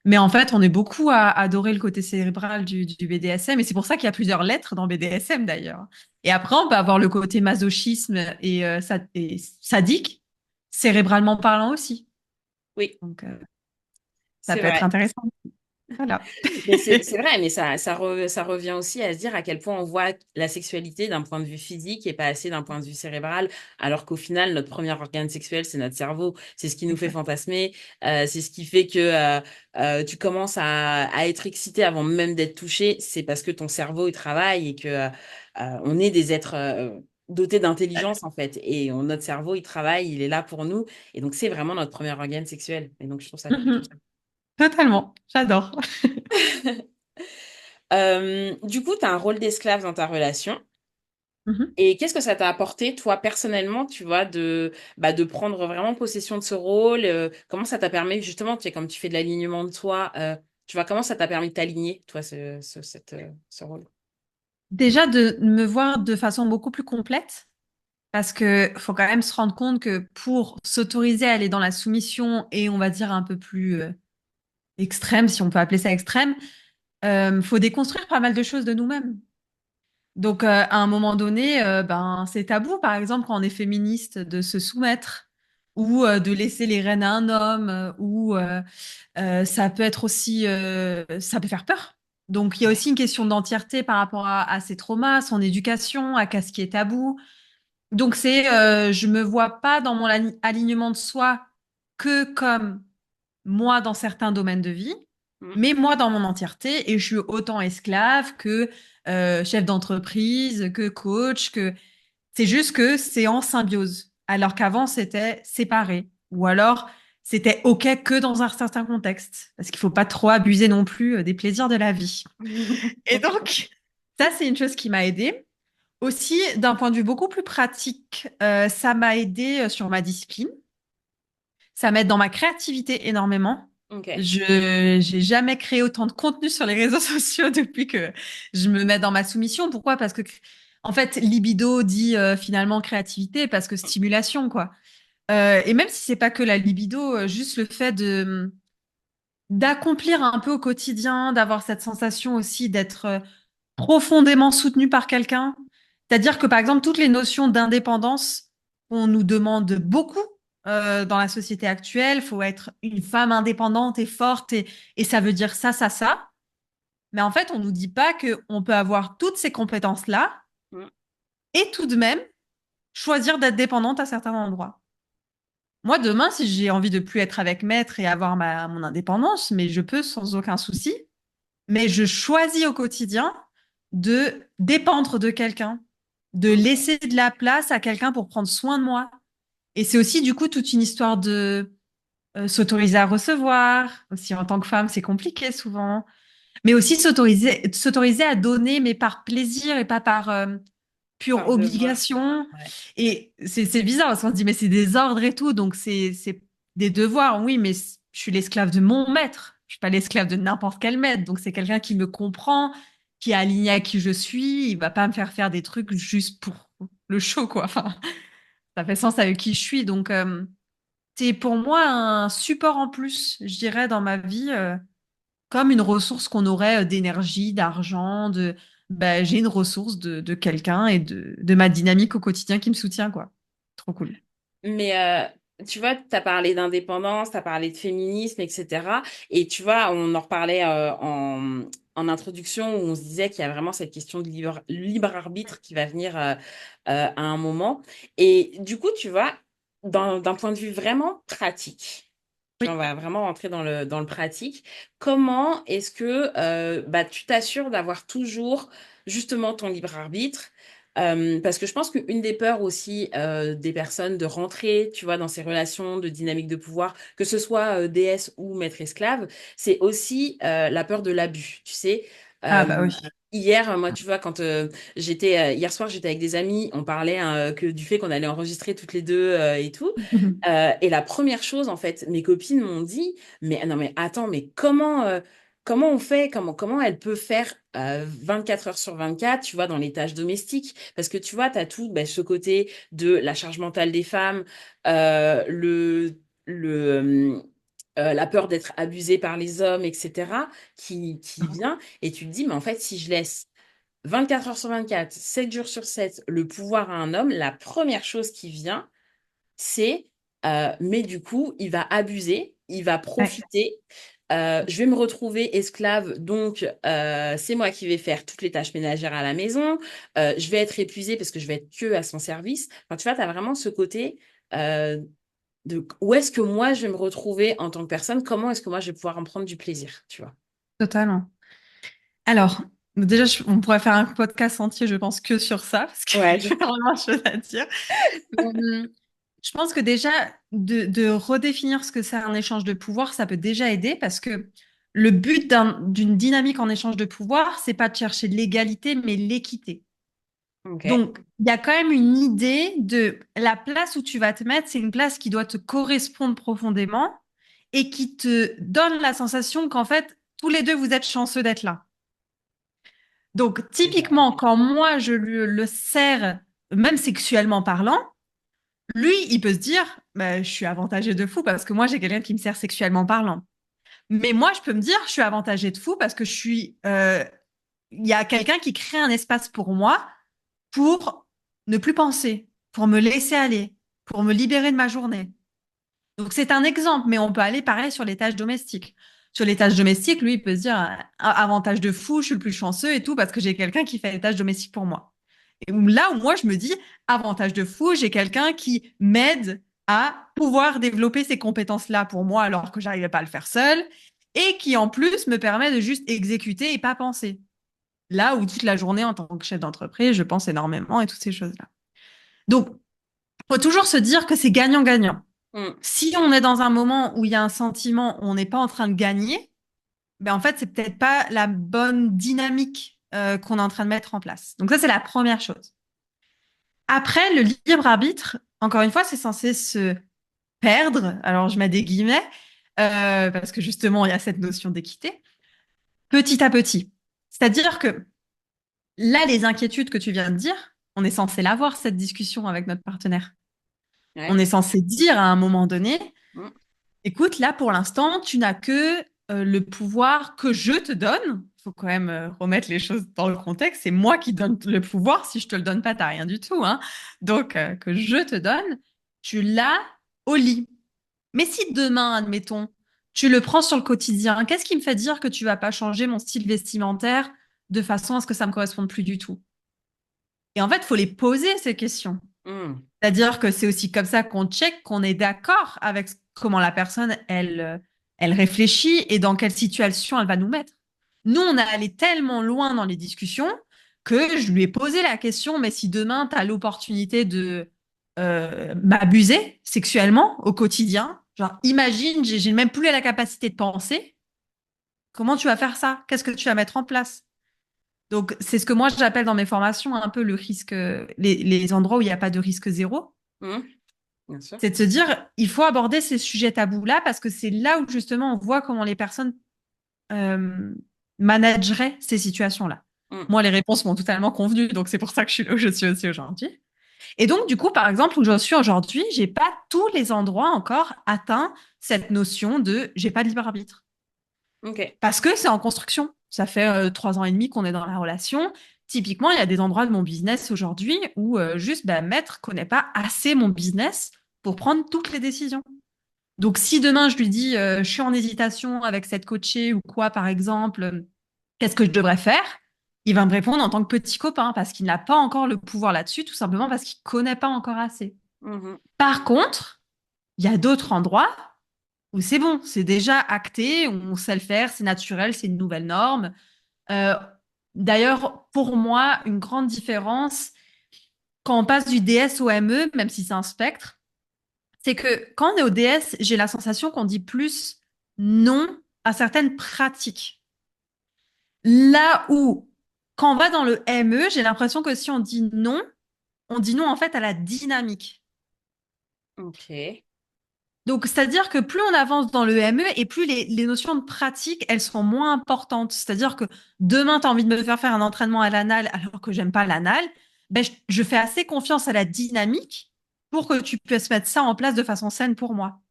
Mais en fait, on est beaucoup à adorer le côté cérébral du BDSM et c'est pour ça qu'il y a plusieurs lettres dans BDSM d'ailleurs. Et après, on peut avoir le côté masochisme et sadique, cérébralement parlant aussi. Oui, Donc, ça c'est peut être vrai. intéressant. Voilà. Mais c'est vrai, mais ça revient aussi à se dire à quel point on voit la sexualité d'un point de vue physique et pas assez d'un point de vue cérébral, alors qu'au final, notre premier organe sexuel, c'est notre cerveau. C'est ce qui nous fait Exact. fantasmer, c'est ce qui fait que tu commences à être excité avant même d'être touché. C'est parce que ton cerveau, il travaille et que on est des êtres dotés d'intelligence, en fait. Et notre cerveau, il travaille, il est là pour nous. Et donc, c'est vraiment notre premier organe sexuel. Et donc, je trouve ça plutôt... Mhm. Totalement. J'adore. Du coup, tu as un rôle d'esclave dans ta relation. Mhm. Et qu'est-ce que ça t'a apporté, toi, personnellement, tu vois, de prendre vraiment possession de ce rôle? Comment ça t'a permis, justement, tu sais, comme tu fais de l'alignement de toi, tu vois, comment ça t'a permis de t'aligner, toi, ce rôle? Déjà de me voir de façon beaucoup plus complète. Parce que faut quand même se rendre compte que pour s'autoriser à aller dans la soumission et on va dire un peu plus extrême, si on peut appeler ça extrême, faut déconstruire pas mal de choses de nous-mêmes. Donc à un moment donné, ben c'est tabou, par exemple, quand on est féministe, de se soumettre ou de laisser les rênes à un homme, ou ça peut être aussi, ça peut faire peur. Donc il y a Ouais. aussi une question d'entièreté par rapport à ses traumas, son éducation, à ce qui est tabou. Donc je me vois pas dans mon alignement de soi que comme moi dans certains domaines de vie, Mm. mais moi dans mon entièreté et je suis autant esclave que chef d'entreprise, que coach, que c'est juste que c'est en symbiose, alors qu'avant c'était séparé ou alors c'était ok que dans un certain contexte parce qu'il faut pas trop abuser non plus des plaisirs de la vie. Et donc ça c'est une chose qui m'a aidée. Aussi, d'un point de vue beaucoup plus pratique, ça m'a aidé sur ma discipline. Ça m'aide dans ma créativité énormément. Ok. Je j'ai jamais créé autant de contenu sur les réseaux sociaux depuis que je me mets dans ma soumission. Pourquoi? Parce que en fait, libido dit finalement créativité parce que stimulation quoi. Et même si c'est pas que la libido, juste le fait de d'accomplir un peu au quotidien, d'avoir cette sensation aussi d'être profondément soutenu par quelqu'un. C'est-à-dire que, par exemple, toutes les notions d'indépendance, on nous demande beaucoup dans la société actuelle. Il faut être une femme indépendante et forte et ça veut dire ça, ça, ça. Mais en fait, on nous dit pas qu'on peut avoir toutes ces compétences-là Mm. et tout de même choisir d'être dépendante à certains endroits. Moi, demain, si j'ai envie de plus être avec maître et avoir mon indépendance, mais je peux sans aucun souci. Mais je choisis au quotidien de dépendre de quelqu'un, de Ok. laisser de la place à quelqu'un pour prendre soin de moi. Et c'est aussi du coup toute une histoire de s'autoriser à recevoir. Aussi, en tant que femme, c'est compliqué souvent. Mais aussi s'autoriser à donner, mais par plaisir et pas par pure Par devoir. obligation. Ouais. Et c'est bizarre parce qu'on se dit, mais c'est des ordres et tout, donc c'est des devoirs, oui, mais je suis l'esclave de mon maître. Je suis pas l'esclave de n'importe quel maître. Donc c'est quelqu'un qui me comprend, qui est aligné à qui je suis. Il va pas me faire faire des trucs juste pour le show, quoi. Enfin, ça fait sens avec qui je suis. Donc c'est pour moi un support en plus, je dirais, dans ma vie. Comme une ressource qu'on aurait d'énergie, d'argent, ben, j'ai une ressource de quelqu'un et de ma dynamique au quotidien qui me soutient, quoi. Trop cool. Mais tu vois, tu as parlé d'indépendance, tu as parlé de féminisme, etc. Et tu vois, on en reparlait en introduction où on se disait qu'il y a vraiment cette question de libre arbitre qui va venir à un moment. Et du coup, tu vois, d'un point de vue vraiment pratique, tu vois, on Oui. va vraiment rentrer dans le pratique. Comment est-ce que bah, tu t'assures d'avoir toujours justement ton libre arbitre? Parce que je pense qu'une des peurs aussi des personnes de rentrer, tu vois, dans ces relations de dynamique de pouvoir, que ce soit déesse ou maître esclave, c'est aussi la peur de l'abus, tu sais. Ah Euh, bah oui. Hier, moi, tu vois, quand hier soir, j'étais avec des amis, on parlait que du fait qu'on allait enregistrer toutes les deux et tout. Et la première chose, en fait, mes copines m'ont dit, mais non, mais attends, mais comment on fait, comment elle peut faire 24 heures sur 24, tu vois, dans les tâches domestiques? Parce que tu vois, tu as tout ben, ce côté de la charge mentale des femmes, la peur d'être abusée par les hommes, etc., qui vient, et tu te dis, mais en fait, si je laisse 24 heures sur 24, 7 jours sur 7, le pouvoir à un homme, la première chose qui vient, c'est, mais du coup, il va abuser, il va Ouais, profiter. Je vais me retrouver esclave, donc c'est moi qui vais faire toutes les tâches ménagères à la maison. Je vais être épuisée parce que je vais être que à son service. Enfin, tu vois, tu as vraiment ce côté euh, de où est-ce que moi je vais me retrouver en tant que personne, comment est-ce que moi je vais pouvoir en prendre du plaisir, tu vois. totalement. Alors, déjà, on pourrait faire un podcast entier, je pense, que sur ça, parce qu'il Ouais, y a vraiment de choses à dire. Euh, je pense que déjà, de redéfinir ce que c'est un échange de pouvoir, ça peut déjà aider parce que le but d'une dynamique en échange de pouvoir, c'est pas de chercher l'égalité, mais l'équité. ok. Donc, il y a quand même une idée de la place où tu vas te mettre, c'est une place qui doit te correspondre profondément et qui te donne la sensation qu'en fait, tous les deux, vous êtes chanceux d'être là. Donc, typiquement, quand moi, je le sers, même sexuellement parlant, lui, il peut se dire, bah, je suis avantagé de fou parce que moi, j'ai quelqu'un qui me sert sexuellement parlant. Mais moi, je peux me dire, je suis avantagé de fou parce que il y a quelqu'un qui crée un espace pour moi pour ne plus penser, pour me laisser aller, pour me libérer de ma journée. Donc, c'est un exemple, mais on peut aller pareil sur les tâches domestiques. Sur les tâches domestiques, lui, il peut se dire, avantage de fou, je suis le plus chanceux et tout parce que j'ai quelqu'un qui fait les tâches domestiques pour moi. Et là où moi, je me dis, avantage de fou, j'ai quelqu'un qui m'aide à pouvoir développer ces compétences-là pour moi alors que j'arrivais pas à le faire seul et qui en plus me permet de juste exécuter et pas penser. Là où toute la journée en tant que chef d'entreprise, je pense énormément et toutes ces choses-là. Donc, faut toujours se dire que c'est gagnant-gagnant. Mm. Si on est dans un moment où il y a un sentiment où on n'est pas en train de gagner, ben en fait, c'est peut-être pas la bonne dynamique qu'on est en train de mettre en place. Donc ça, c'est la première chose. Après, le libre arbitre, encore une fois, c'est censé se perdre. Alors, je mets des guillemets, parce que justement, il y a cette notion d'équité, petit à petit. C'est-à-dire que là, les inquiétudes que tu viens de dire, on est censé l'avoir, cette discussion avec notre partenaire. On Ouais. est censé dire à un moment donné, Mm. écoute, là, pour l'instant, tu n'as que le pouvoir que je te donne. Il faut quand même remettre les choses dans le contexte. C'est moi qui donne le pouvoir. Si je te le donne pas, t'as rien du tout, hein. Donc, que je te donne, tu l'as au lit. Mais si demain, admettons, tu le prends sur le quotidien, qu'est-ce qui me fait dire que tu vas pas changer mon style vestimentaire de façon à ce que ça me corresponde plus du tout? Et en fait, il faut les poser, ces questions. Mm. C'est-à-dire que c'est aussi comme ça qu'on check qu'on est d'accord avec comment la personne, elle réfléchit et dans quelle situation elle va nous mettre. Nous, on est allé tellement loin dans les discussions que je lui ai posé la question, mais si demain, tu as l'opportunité de m'abuser sexuellement au quotidien, Genre, imagine, j'ai même plus la capacité de penser. Comment tu vas faire ça? Qu'est-ce que tu vas mettre en place? Donc, c'est ce que moi j'appelle dans mes formations un peu le risque, les endroits où il n'y a pas de risque zéro. Mhm. Bien sûr. C'est de se dire, il faut aborder ces sujets tabous-là parce que c'est là où justement on voit comment les personnes euh, manageraient ces situations-là. Mhm. Moi, les réponses m'ont totalement convenu, donc c'est pour ça que je suis là où je suis aussi aujourd'hui. Et donc, du coup, par exemple, où je suis aujourd'hui, j'ai pas tous les endroits encore atteint cette notion de j'ai pas de libre arbitre. Ok. Parce que c'est en construction. Ça fait 3 ans et demi qu'on est dans la relation. Typiquement, il y a des endroits de mon business aujourd'hui où juste bah, maître connaît pas assez mon business pour prendre toutes les décisions. Donc, si demain je lui dis je suis en hésitation avec cette coachée ou quoi, par exemple, qu'est-ce que je devrais faire? Il va me répondre en tant que petit copain parce qu'il n'a pas encore le pouvoir là-dessus, tout simplement parce qu'il connaît pas encore assez. Mhm. Par contre, il y a d'autres endroits où c'est bon, c'est déjà acté, on sait le faire, c'est naturel, c'est une nouvelle norme. Euh, D'ailleurs, pour moi, une grande différence quand on passe du DS au ME, même si c'est un spectre, c'est que quand on est au DS, j'ai la sensation qu'on dit plus non à certaines pratiques. Là où, quand on va dans le ME, j'ai l'impression que si on dit non en fait à la dynamique. Ok. Donc, c'est-à-dire que plus on avance dans le ME et plus les notions de pratique, elles sont moins importantes. C'est-à-dire que demain, tu as envie de me faire faire un entraînement à l'anal alors que j'aime pas l'anal, ben, je fais assez confiance à la dynamique pour que tu puisses mettre ça en place de façon saine pour moi.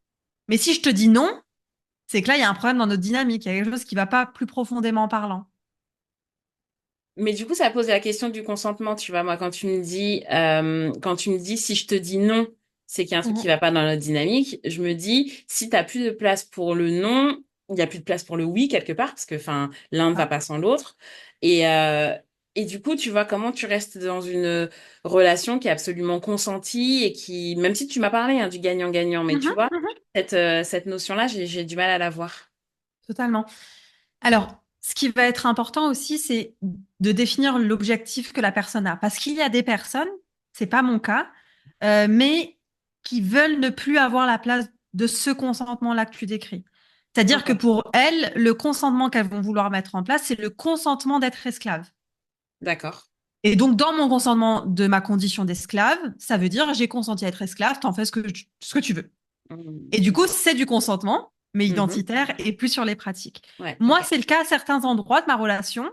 Mais si je te dis non, c'est que là, il y a un problème dans notre dynamique. Il y a quelque chose qui va pas plus profondément parlant. Mais du coup, ça pose la question du consentement, tu vois. Moi, quand tu me dis si je te dis non, c'est qu'il y a un truc qui Mhm. va pas dans notre dynamique. Je me dis, si t'as plus de place pour le non, il y a plus de place pour le oui quelque part, parce que, enfin, l'un ne va Ah. pas sans l'autre. Et, euh, et du coup, tu vois comment tu restes dans une relation qui est absolument consentie et qui, même si tu m'as parlé, hein, du gagnant-gagnant, mais tu Mhm, vois, mhm. cette notion-là, j'ai du mal à la voir. Totalement. Alors, ce qui va être important aussi, c'est de définir l'objectif que la personne a. Parce qu'il y a des personnes, c'est pas mon cas, mais qui veulent ne plus avoir la place de ce consentement-là que tu décris. C'est-à-dire que Ok. pour elles, le consentement qu'elles vont vouloir mettre en place, c'est le consentement d'être esclave. D'accord. Et donc, dans mon consentement de ma condition d'esclave, ça veut dire j'ai consenti à être esclave, t'en fais ce que tu veux. Et du coup, c'est du consentement, mais Mhm. identitaire et plus sur les pratiques. Ouais, Moi, ok. c'est le cas à certains endroits de ma relation,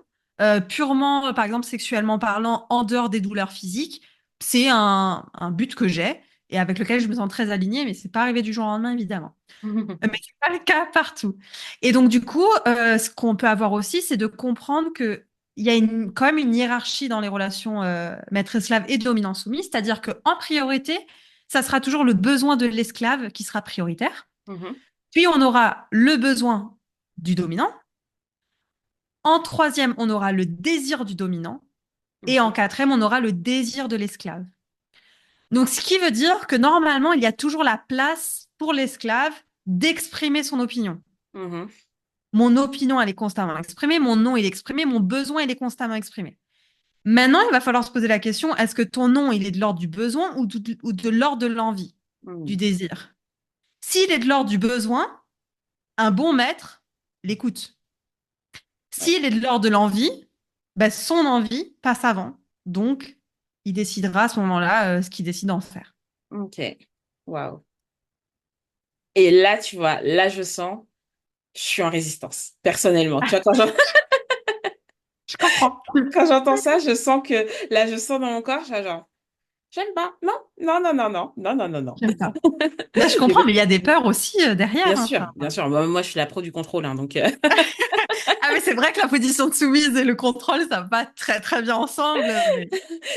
purement, par exemple, sexuellement parlant, en dehors des douleurs physiques. C'est un but que j'ai et avec lequel je me sens très alignée, mais c'est pas arrivé du jour au lendemain, évidemment. Mais c'est pas le cas partout. Et donc, du coup, ce qu'on peut avoir aussi, c'est de comprendre que il y a quand même une hiérarchie dans les relations maître-esclave et dominant-soumis, c'est-à-dire qu'en priorité, ça sera toujours le besoin de l'esclave qui sera prioritaire. Mhm. Puis on aura le besoin du dominant. En troisième, on aura le désir du dominant. Et en Ok. quatrième, on aura le désir de l'esclave. Donc, ce qui veut dire que normalement, il y a toujours la place pour l'esclave d'exprimer son opinion. Mhm. Mon opinion, elle est constamment exprimée, mon non, il est exprimé, mon besoin, il est constamment exprimé. Maintenant, il va falloir se poser la question, est-ce que ton non, il est de l'ordre du besoin ou de l'ordre de l'envie, du Mhm. désir? S'il est de l'ordre du besoin, un bon maître l'écoute. Ouais. S'il est de l'ordre de l'envie, ben, son envie passe avant. Donc, il décidera à ce moment-là ce qu'il décide d'en faire. Ok. Waouh. Et là, tu vois, là, je sens, je suis en résistance, personnellement. Tu vois, Je comprends. quand j'entends ça, je sens que, là, je sens dans mon corps, je suis genre, j'aime pas. Non, non, non, non, non, non, non, non, non. J'aime pas. Ben, je Mais comprends, bon, mais il y a des peurs aussi derrière. bien Hein, sûr, enfin. bien sûr. Moi, je suis la pro du contrôle, hein, donc. Ah, mais c'est vrai que la position de soumise et le contrôle, ça va très très bien ensemble. Mais...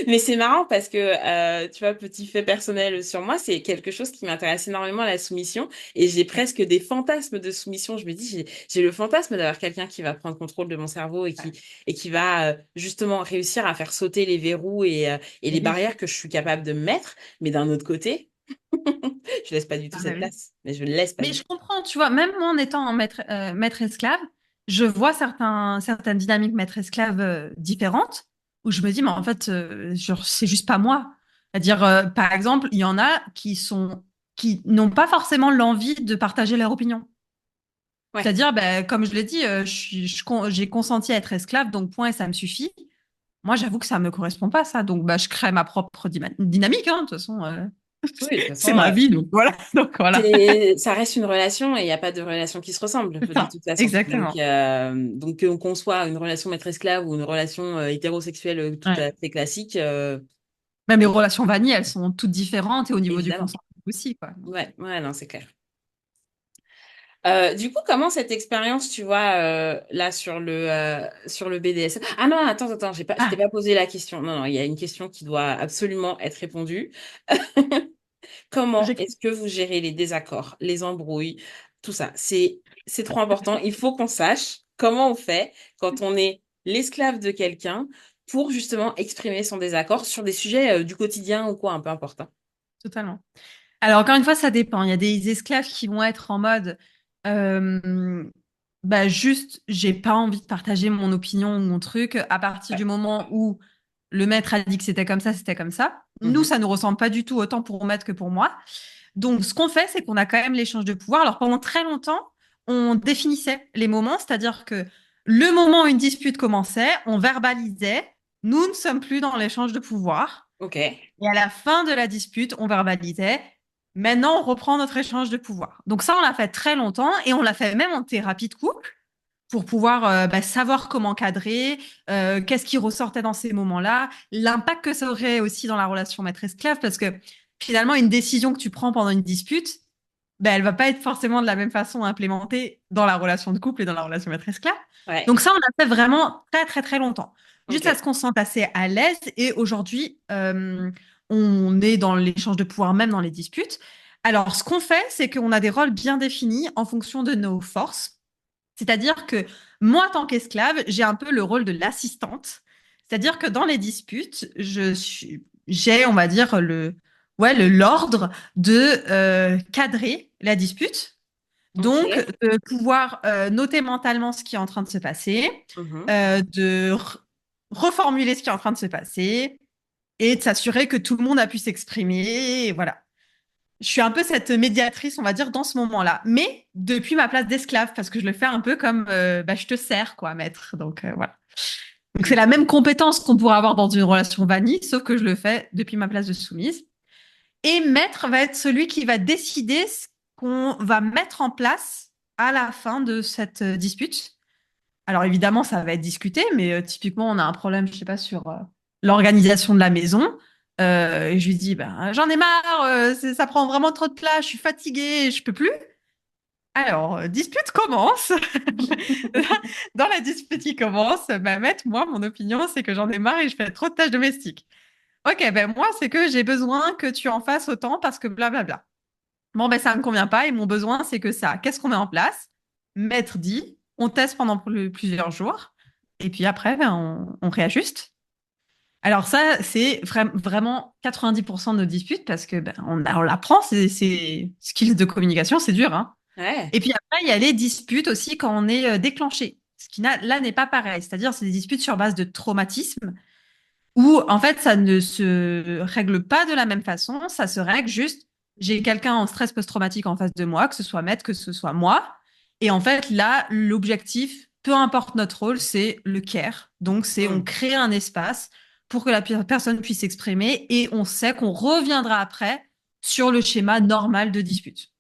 Mais c'est marrant parce que, tu vois, petit fait personnel sur moi, c'est quelque chose qui m'intéresse énormément, la soumission. Et j'ai Ouais, presque des fantasmes de soumission. Je me dis, j'ai le fantasme d'avoir quelqu'un qui va prendre contrôle de mon cerveau ouais. et qui va justement réussir à faire sauter les verrous et Mais les oui. barrières que je suis capable de me mettre. Mais d'un autre côté, je laisse pas du tout Ah, bah cette oui. place. Mais je ne laisse pas Mais du je tout. comprends, tu vois, même moi en étant en maître esclave, je vois certaines dynamiques maître esclave différentes où je me dis, mais en fait, genre, c'est juste pas moi. C'est-à-dire, par exemple, il y en a qui sont qui n'ont pas forcément l'envie de partager leur opinion. Ouais. C'est-à-dire, ben, comme je l'ai dit, j'ai consenti à être esclave, donc point et ça me suffit. Moi, j'avoue que ça me correspond pas, ça. Donc, bah, je crée ma propre dynamique, hein, de toute façon. Oui, de toute C'est façon, ma vie, donc voilà. Donc, voilà. ça reste une relation et il n'y a pas de relation qui se ressemble C'est de ça, toute façon. exactement. Donc qu'on soit une relation maître-esclave ou une relation hétérosexuelle tout Ouais. à fait classique, Même les relations vanille, elles sont toutes différentes et au niveau du évidemment. consentement aussi, quoi. Donc, Ouais, ouais, non, c'est clair. Du coup, comment cette expérience, tu vois, là sur le BDSM. Ah non, attends, je t'ai ah, pas posé la question. Non, non, il y a une question qui doit absolument être répondue. Comment j'écoute. est-ce que vous gérez les désaccords, les embrouilles, tout ça? C'est trop important. Il faut qu'on sache comment on fait quand on est l'esclave de quelqu'un pour justement exprimer son désaccord sur des sujets du quotidien ou quoi, un peu important. Totalement. Alors, encore une fois, ça dépend. Il y a des esclaves qui vont être en mode, euh, bah, juste, j'ai pas envie de partager mon opinion ou mon truc. À partir Ouais. du moment où le maître a dit que c'était comme ça, c'était comme ça. Nous, Mhm. ça ne ressemble pas du tout autant pour maître que pour moi. Donc, ce qu'on fait, c'est qu'on a quand même l'échange de pouvoir. Alors, pendant très longtemps, on définissait les moments, c'est-à-dire que le moment où une dispute commençait, on verbalisait, nous ne sommes plus dans l'échange de pouvoir. Ok. Et à la fin de la dispute, on verbalisait, maintenant, on reprend notre échange de pouvoir. Donc ça, on l'a fait très longtemps et on l'a fait même en thérapie de couple pour pouvoir bah, savoir comment cadrer, qu'est-ce qui ressortait dans ces moments-là, l'impact que ça aurait aussi dans la relation maître-esclave, parce que finalement, une décision que tu prends pendant une dispute, ben, elle va pas être forcément de la même façon implémentée dans la relation de couple et dans la relation maître-esclave. Ouais. Donc ça, on a fait vraiment très, très, très longtemps, Ok. jusqu'à ce qu'on se sente assez à l'aise. Et aujourd'hui, on est dans l'échange de pouvoir, même dans les disputes. Alors, ce qu'on fait, c'est qu'on a des rôles bien définis en fonction de nos forces. C'est-à-dire que moi, en tant qu'esclave, j'ai un peu le rôle de l'assistante. C'est-à-dire que dans les disputes, j'ai, on va dire, l'ordre de cadrer la dispute. Ok. Donc, de pouvoir noter mentalement ce qui est en train de se passer, Mhm. de reformuler ce qui est en train de se passer et de s'assurer que tout le monde a pu s'exprimer. Et voilà. Je suis un peu cette médiatrice, on va dire, dans ce moment-là. Mais depuis ma place d'esclave, parce que je le fais un peu comme bah, je te sers, quoi, maître. Donc, voilà. Donc, c'est la même compétence qu'on pourrait avoir dans une relation vanille, sauf que je le fais depuis ma place de soumise. Et maître va être celui qui va décider ce qu'on va mettre en place à la fin de cette dispute. Alors évidemment, ça va être discuté, mais typiquement, on a un problème, je sais pas, sur l'organisation de la maison. Et je lui dis, ben, j'en ai marre, ça prend vraiment trop de place, je suis fatiguée, je peux plus. Alors, dispute commence. Dans la dispute qui commence, bah, maître, moi, mon opinion, c'est que j'en ai marre et je fais trop de tâches domestiques. Ok, ben moi, c'est que j'ai besoin que tu en fasses autant parce que blablabla. Bon, ben ça ne me convient pas et mon besoin, c'est que ça. Qu'est-ce qu'on met en place? Maître dit, on teste pendant plusieurs jours et puis après, ben, on réajuste. Alors ça, c'est vraiment 90% de nos disputes parce que ben, on l'apprend, c'est skills de communication, c'est dur, hein. Ouais. Et puis après, il y a les disputes aussi quand on est déclenché. Ce qui là n'est pas pareil. C'est-à-dire, c'est des disputes sur base de traumatisme où en fait ça ne se règle pas de la même façon, ça se règle juste, j'ai quelqu'un en stress post-traumatique en face de moi, que ce soit maître, que ce soit moi, et en fait là, l'objectif, peu importe notre rôle, c'est le care. Donc c'est on Hmm. crée un espace pour que la personne puisse s'exprimer et on sait qu'on reviendra après sur le schéma normal de dispute.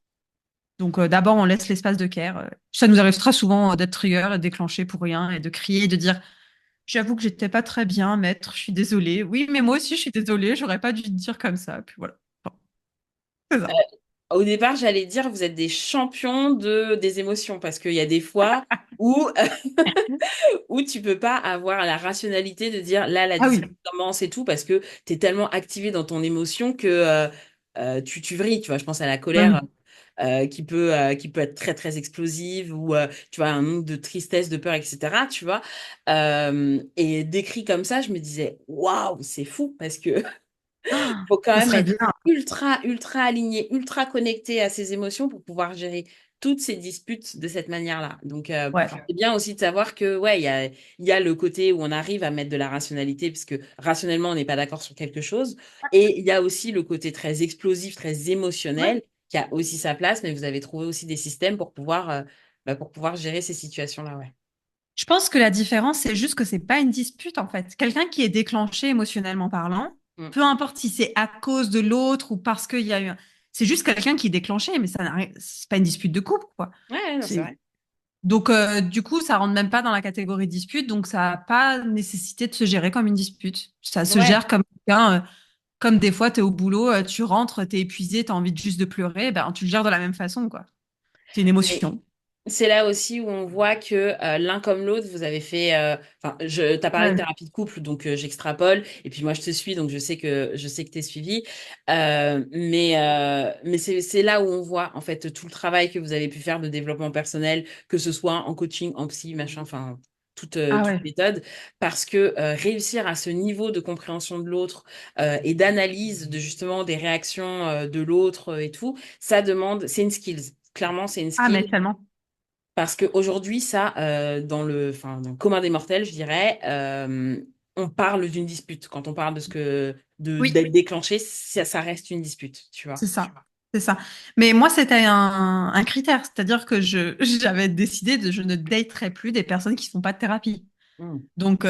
Donc d'abord, on laisse l'espace de care. Ça nous arrive très souvent d'être trigger, de déclencher pour rien et de crier, et de dire j'avoue que j'étais pas très bien, maître, je suis désolée. Oui, mais moi aussi, je suis désolée, j'aurais pas dû te dire comme ça. Puis voilà. Enfin, c'est ça. Au départ, j'allais dire, vous êtes des champions des émotions parce qu'il y a des fois où, où tu peux pas avoir la rationalité de dire là, la Ah dispute oui. commence et tout parce que tu es tellement activé dans ton émotion que tu vrilles. Tu vois, je pense à la Bah colère oui. qui peut être très, très explosive ou tu vois, un nombre de tristesse, de peur, etc. Tu vois. Et décrit comme ça, je me disais, waouh, c'est fou parce que Ah, faut quand ce même serait être bien. ultra, ultra aligné, ultra connecté à ses émotions pour pouvoir gérer toutes ces disputes de cette manière-là. Donc, Ouais. c'est bien aussi de savoir que, ouais, il y a le côté où on arrive à mettre de la rationalité, puisque rationnellement, on n'est pas d'accord sur quelque chose. Et il y a aussi le côté très explosif, très Ouais. émotionnel. qui a aussi sa place, mais vous avez trouvé aussi des systèmes pour pouvoir gérer ces situations-là, ouais. Je pense que la différence, c'est juste que c'est pas une dispute en fait. Quelqu'un qui est déclenché émotionnellement parlant, Mm. peu importe si c'est à cause de l'autre ou parce qu'il y a eu, c'est juste quelqu'un qui est déclenché, mais ça n'a rien, c'est pas une dispute de couple quoi. Ouais, non, c'est C'est vrai. donc du coup, ça rentre même pas dans la catégorie dispute, donc ça n'a pas nécessité de se gérer comme une dispute. Ça se Ouais. gère comme quelqu'un, comme des fois tu es au boulot, tu rentres, tu es épuisé, tu as envie juste de pleurer, ben tu le gères de la même façon quoi. C'est une Mais émotion. c'est là aussi où on voit que l'un comme l'autre, vous avez fait. Enfin, t'as parlé de Ouais. thérapie de couple, donc j'extrapole. Et puis moi, je te suis, donc je sais que t'es suivi. Mais c'est là où on voit en fait tout le travail que vous avez pu faire de développement personnel, que ce soit en coaching, en psy, machin, enfin Ah toute ouais. méthode, parce que réussir à ce niveau de compréhension de l'autre et d'analyse de justement des réactions de l'autre et tout, ça demande, c'est une skills. Clairement, c'est une Ah mais skill tellement. parce qu'aujourd'hui, ça, dans le commun des mortels, je dirais, on parle d'une dispute. Quand on parle de Oui. d'être déclenché, ça reste une dispute, tu vois. C'est ça. C'est ça. Mais moi, c'était un critère. C'est-à-dire que j'avais décidé je ne daterais plus des personnes qui ne font pas de thérapie. Mm. Donc,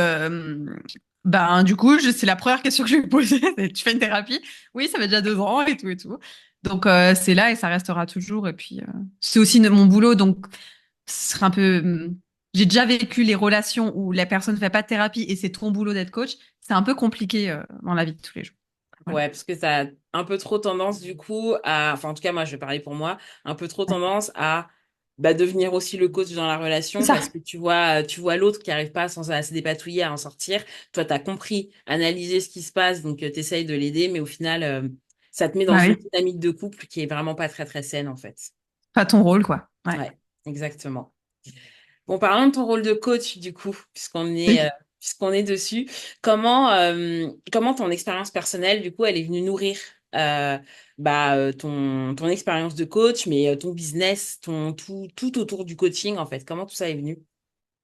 ben, du coup, c'est la première question que je vais me poser. C'est, tu fais une thérapie? Oui, ça fait déjà 2 ans et tout et tout. Donc, c'est là et ça restera toujours. Et puis, c'est aussi mon boulot. Donc, ce serait un peu. J'ai déjà vécu les relations où la personne ne fait pas de thérapie et c'est ton boulot d'être coach. C'est un peu compliqué, dans la vie de tous les jours. Voilà. Ouais, parce que ça a un peu trop tendance, du coup, à, enfin, en tout cas, moi, je vais parler pour moi, un peu trop Ouais. tendance à devenir aussi le coach dans la C'est relation ça. parce que tu vois l'autre qui arrive pas à se dépatouiller, à en sortir. Toi, tu as compris, analysé ce qui se passe, donc tu essayes de l'aider, mais au final, ça te met dans Bah une oui. dynamique de couple qui est vraiment pas très, très saine, en fait. Pas ton rôle, quoi. Ouais. Ouais, exactement. Bon, parlons de ton rôle de coach, du coup, Oui. puisqu'on est dessus. Comment ton expérience personnelle, du coup, elle est venue nourrir euh, ton expérience de coach, mais ton business, tout autour du coaching, en fait. Comment tout ça est venu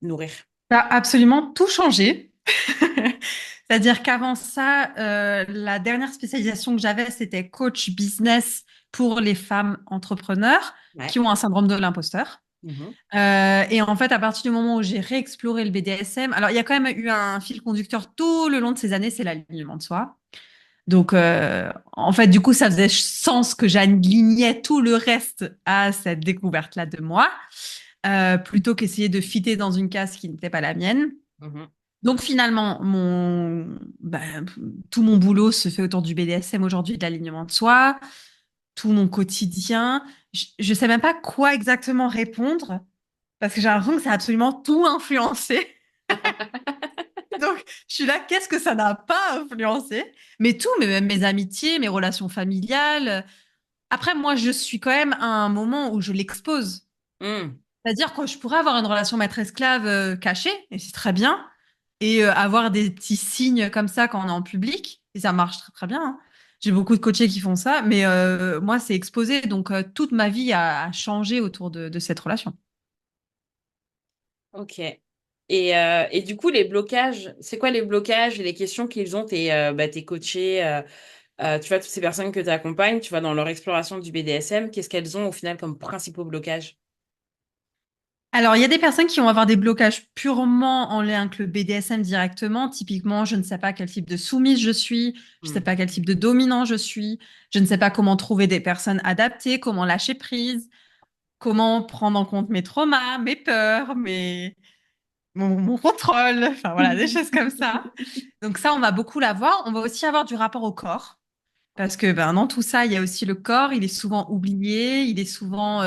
nourrir? Ça a absolument tout changé. C'est-à-dire qu'avant ça, la dernière spécialisation que j'avais, c'était coach business pour les femmes entrepreneurs qui Ouais. ont un syndrome de l'imposteur. Mhm. Et en fait, à partir du moment où j'ai réexploré le BDSM, alors il y a quand même eu un fil conducteur tout le long de ces années, c'est l'alignement de soi. Donc, en fait, du coup, ça faisait sens que j'alignais tout le reste à cette découverte-là de moi, plutôt qu'essayer de fitter dans une case qui n'était pas la mienne. Mhm. Donc, finalement, tout mon boulot se fait autour du BDSM aujourd'hui, de l'alignement de soi, tout mon quotidien. Je ne sais même pas quoi exactement répondre parce que j'ai l'impression que ça a absolument tout influencé. Donc, je suis là, qu'est-ce que ça n'a pas influencé? Mais tout, mais même mes amitiés, mes relations familiales. Après, moi, je suis quand même à un moment où je l'expose. Mhm. C'est-à-dire que je pourrais avoir une relation maître-esclave cachée, et c'est très bien, et avoir des petits signes comme ça quand on est en public, et ça marche très très bien, hein. J'ai beaucoup de coachés qui font ça, mais moi, c'est exposé, donc toute ma vie a changé autour de cette relation. Ok. Et du coup, les blocages, c'est quoi les blocages et les questions qu'ils ont tes coachés, tu vois, toutes ces personnes que tu accompagnes, tu vois, dans leur exploration du BDSM, qu'est-ce qu'elles ont au final comme principaux blocages? Alors, il y a des personnes qui vont avoir des blocages purement en lien avec le BDSM directement. Typiquement, je ne sais pas quel type de soumise je suis, je ne sais Hmm. pas quel type de dominant je suis, je ne sais pas comment trouver des personnes adaptées, comment lâcher prise, comment prendre en compte mes traumas, mes peurs, mon contrôle, enfin voilà, des choses comme ça. Donc ça, on va beaucoup l'avoir. On va aussi avoir du rapport au corps. Parce que ben, dans tout ça, il y a aussi le corps, il est souvent oublié, il est souvent,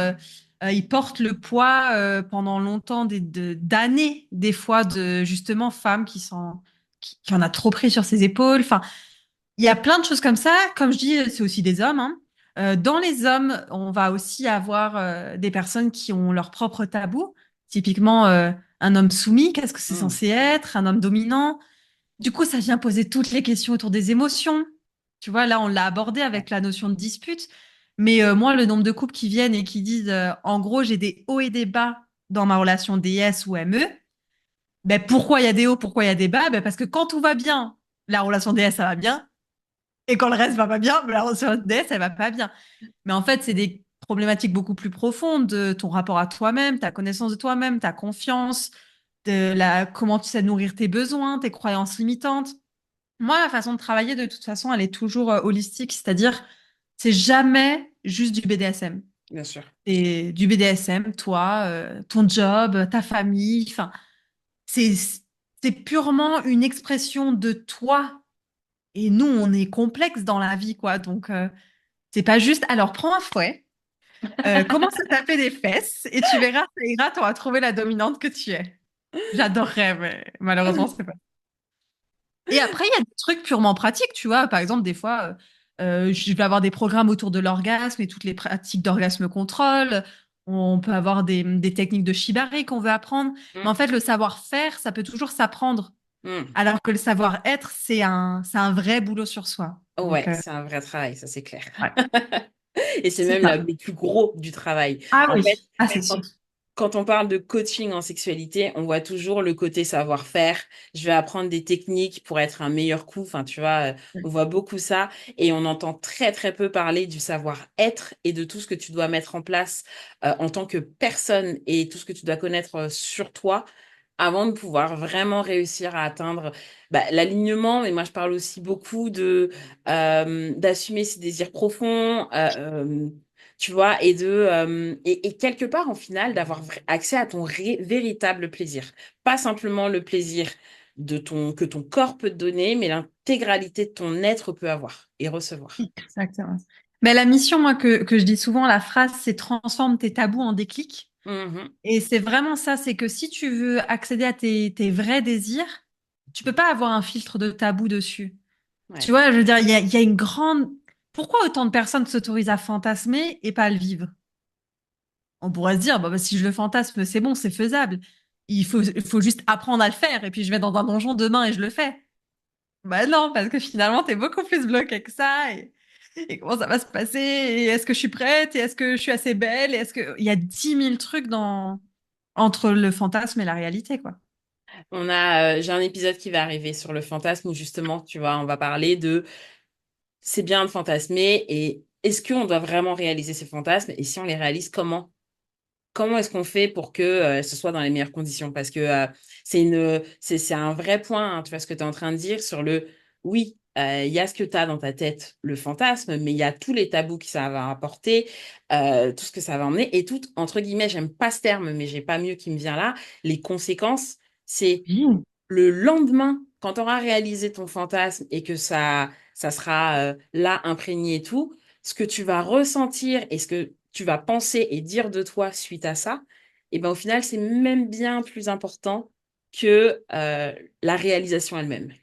il porte le poids pendant longtemps d'années, des fois, de justement femmes qui en a trop pris sur ses épaules. Enfin, il y a plein de choses comme ça. Comme je dis, c'est aussi des hommes, hein. Dans les hommes, on va aussi avoir des personnes qui ont leur propre tabou. Typiquement, un homme soumis, qu'est-ce que c'est Hmm. censé être? Un homme dominant. Du coup, ça vient poser toutes les questions autour des émotions. Tu vois, là, on l'a abordé Ouais. avec la notion de dispute. Mais moi, le nombre de couples qui viennent et qui disent, en gros, j'ai des hauts et des bas dans ma relation DS ou ME. Ben, pourquoi il y a des hauts, pourquoi il y a des bas? Ben, parce que quand tout va bien, la relation DS, ça va bien. Et quand le reste va pas bien, la ressource DS, elle va pas bien. Mais en fait, c'est des problématiques beaucoup plus profondes de ton rapport à toi-même, ta connaissance de toi-même, ta confiance, comment tu sais nourrir tes besoins, tes croyances limitantes. Moi, la façon de travailler, de toute façon, elle est toujours holistique, c'est-à-dire, c'est jamais juste du BDSM. Bien sûr. C'est du BDSM, toi, ton job, ta famille, enfin, c'est, c'est purement une expression de toi. Et nous, on est complexe dans la vie, quoi. Donc, c'est pas juste, alors prends un fouet, commence à taper des fesses et tu verras, ça ira, tu auras trouvé la dominante que tu es. J'adorerais, mais malheureusement, c'est pas. Et après, il y a des trucs purement pratiques, tu vois. Par exemple, des fois, je vais avoir des programmes autour de l'orgasme et toutes les pratiques d'orgasme contrôle. On peut avoir des techniques de shibari qu'on veut apprendre. Mais en Mm, fait, le savoir-faire, ça peut toujours s'apprendre. mm. Alors que le savoir-être, c'est un vrai boulot sur soi. Donc, Ouais, c'est un vrai travail, ça c'est clair. ouais, Et c'est c'est même ça. le plus gros du travail. Ah En fait, oui, ah, c'est sûr. quand, quand on parle de coaching en sexualité, on voit toujours le côté savoir-faire. Je vais apprendre des techniques pour être un meilleur coup. Enfin, tu vois, on voit beaucoup ça et on entend très très peu parler du savoir-être et de tout ce que tu dois mettre en place en tant que personne et tout ce que tu dois connaître sur toi avant de pouvoir vraiment réussir à atteindre l'alignement. Mais moi, je parle aussi beaucoup de d'assumer ses désirs profonds, tu vois, et quelque part, en final, d'avoir accès à ton véritable plaisir. Pas simplement le plaisir que ton corps peut te donner, mais l'intégralité de ton être peut avoir et recevoir. Exactement. Mais la mission, moi, que je dis souvent, la phrase, c'est transforme tes tabous en déclic. Mhm. Et c'est vraiment ça, c'est que si tu veux accéder à tes vrais désirs, tu peux pas avoir un filtre de tabou dessus. Tu Ouais. vois, je veux dire, il y a une grande... Pourquoi autant de personnes s'autorisent à fantasmer et pas à le vivre? On pourrait se dire, bah, si je le fantasme, c'est bon, c'est faisable. Il faut juste apprendre à le faire. Et puis, je vais dans un donjon demain et je le fais. Bah non, parce que finalement, tu es beaucoup plus bloqué que ça. Et comment ça va se passer? Et est-ce que je suis prête? Et est-ce que je suis assez belle? Et est-ce que... Il y a 10 000 trucs entre le fantasme et la réalité, quoi. J'ai un épisode qui va arriver sur le fantasme où justement, tu vois, on va parler de c'est bien de fantasmer et est-ce qu'on doit vraiment réaliser ces fantasmes et si on les réalise, comment est-ce qu'on fait pour que ce soit dans les meilleures conditions? Parce que c'est un vrai point, hein, tu vois ce que tu es en train de dire sur le oui, il y a ce que tu as dans ta tête, le fantasme, mais il y a tous les tabous que ça va apporter, tout ce que ça va emmener et tout, entre guillemets, j'aime pas ce terme, mais j'ai pas mieux qui me vient là, les conséquences, c'est Oui. le lendemain, quand tu auras réalisé ton fantasme et que ça sera là imprégné et tout, ce que tu vas ressentir et ce que tu vas penser et dire de toi suite à ça, et ben au final, c'est même bien plus important que la réalisation elle-même.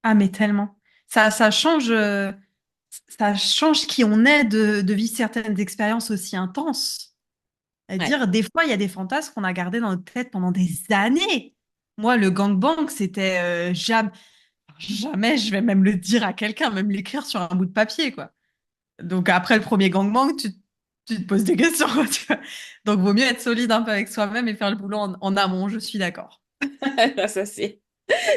Ah, mais tellement. Ça change qui on est de vivre certaines expériences aussi intenses. Ouais. C'est-à-dire, des fois, il y a des fantasmes qu'on a gardés dans notre tête pendant des années. Moi, le gangbang, c'était jamais, jamais je vais même le dire à quelqu'un, même l'écrire sur un bout de papier, quoi. Donc, après le premier gangbang, tu te poses des questions, quoi, tu vois. Donc, vaut mieux être solide un peu avec soi-même et faire le boulot en amont, je suis d'accord.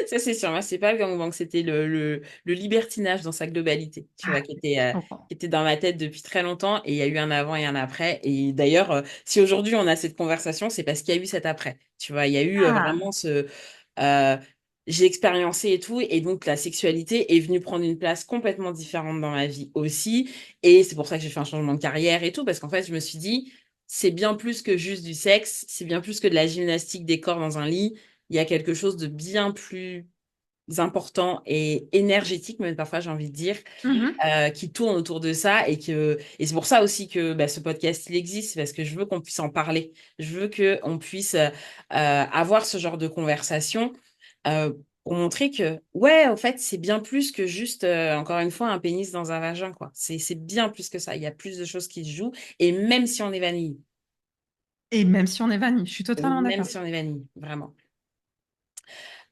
Ça, c'est sûr. Moi, c'est pas le gangbang, c'était le libertinage dans sa globalité, tu vois, Je comprends. qui était dans ma tête depuis très longtemps. Et il y a eu un avant et un après. Et d'ailleurs, si aujourd'hui on a cette conversation, c'est parce qu'il y a eu cet après. Tu vois, il y a eu Ah, vraiment euh, j'ai expériencé et tout. Et donc, la sexualité est venue prendre une place complètement différente dans ma vie aussi. Et c'est pour ça que j'ai fait un changement de carrière et tout, parce qu'en fait, je me suis dit, c'est bien plus que juste du sexe, c'est bien plus que de la gymnastique des corps dans un lit, il y a quelque chose de bien plus important et énergétique, même parfois j'ai envie de dire, mhm. qui tourne autour de ça et c'est pour ça aussi que ce podcast il existe, c'est parce que je veux qu'on puisse en parler, je veux que on puisse avoir ce genre de conversation euh, pour montrer que ouais, en fait, c'est bien plus que juste encore une fois un pénis dans un vagin quoi. C'est bien plus que ça. Il y a plus de choses qui se jouent et même si on est vanille, Et même si on est vanille, je suis totalement même d'accord. si on est vanille, vraiment.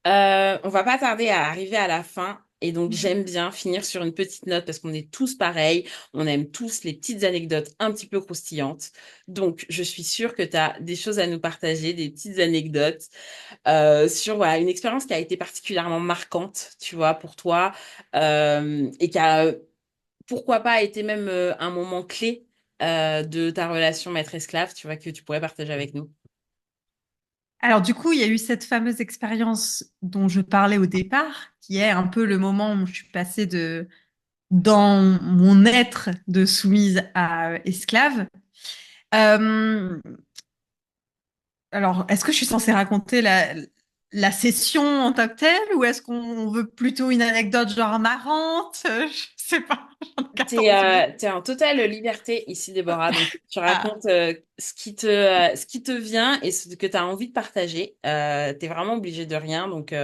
On va pas tarder à arriver à la fin. Et donc, j'aime bien finir sur une petite note parce qu'on est tous pareils. On aime tous les petites anecdotes un petit peu croustillantes. Donc, je suis sûre que tu as des choses à nous partager, des petites anecdotes sur voilà, une expérience qui a été particulièrement marquante, tu vois, pour toi et qui a, pourquoi pas, été même un moment clé de ta relation maître-esclave, tu vois, que tu pourrais partager avec nous. Alors du coup, il y a eu cette fameuse expérience dont je parlais au départ, qui est un peu le moment où je suis passée de dans mon être de soumise à esclave. Euh, alors, est-ce que je suis censée raconter la session en tant que telle ou est-ce qu'on veut plutôt une anecdote genre marrante? Je sais pas, j'en ai 14 000. T'es en totale liberté ici, Déborah. Donc, tu Ah, racontes ce qui te vient et ce que tu as envie de partager. T'es vraiment obligé de rien. Donc,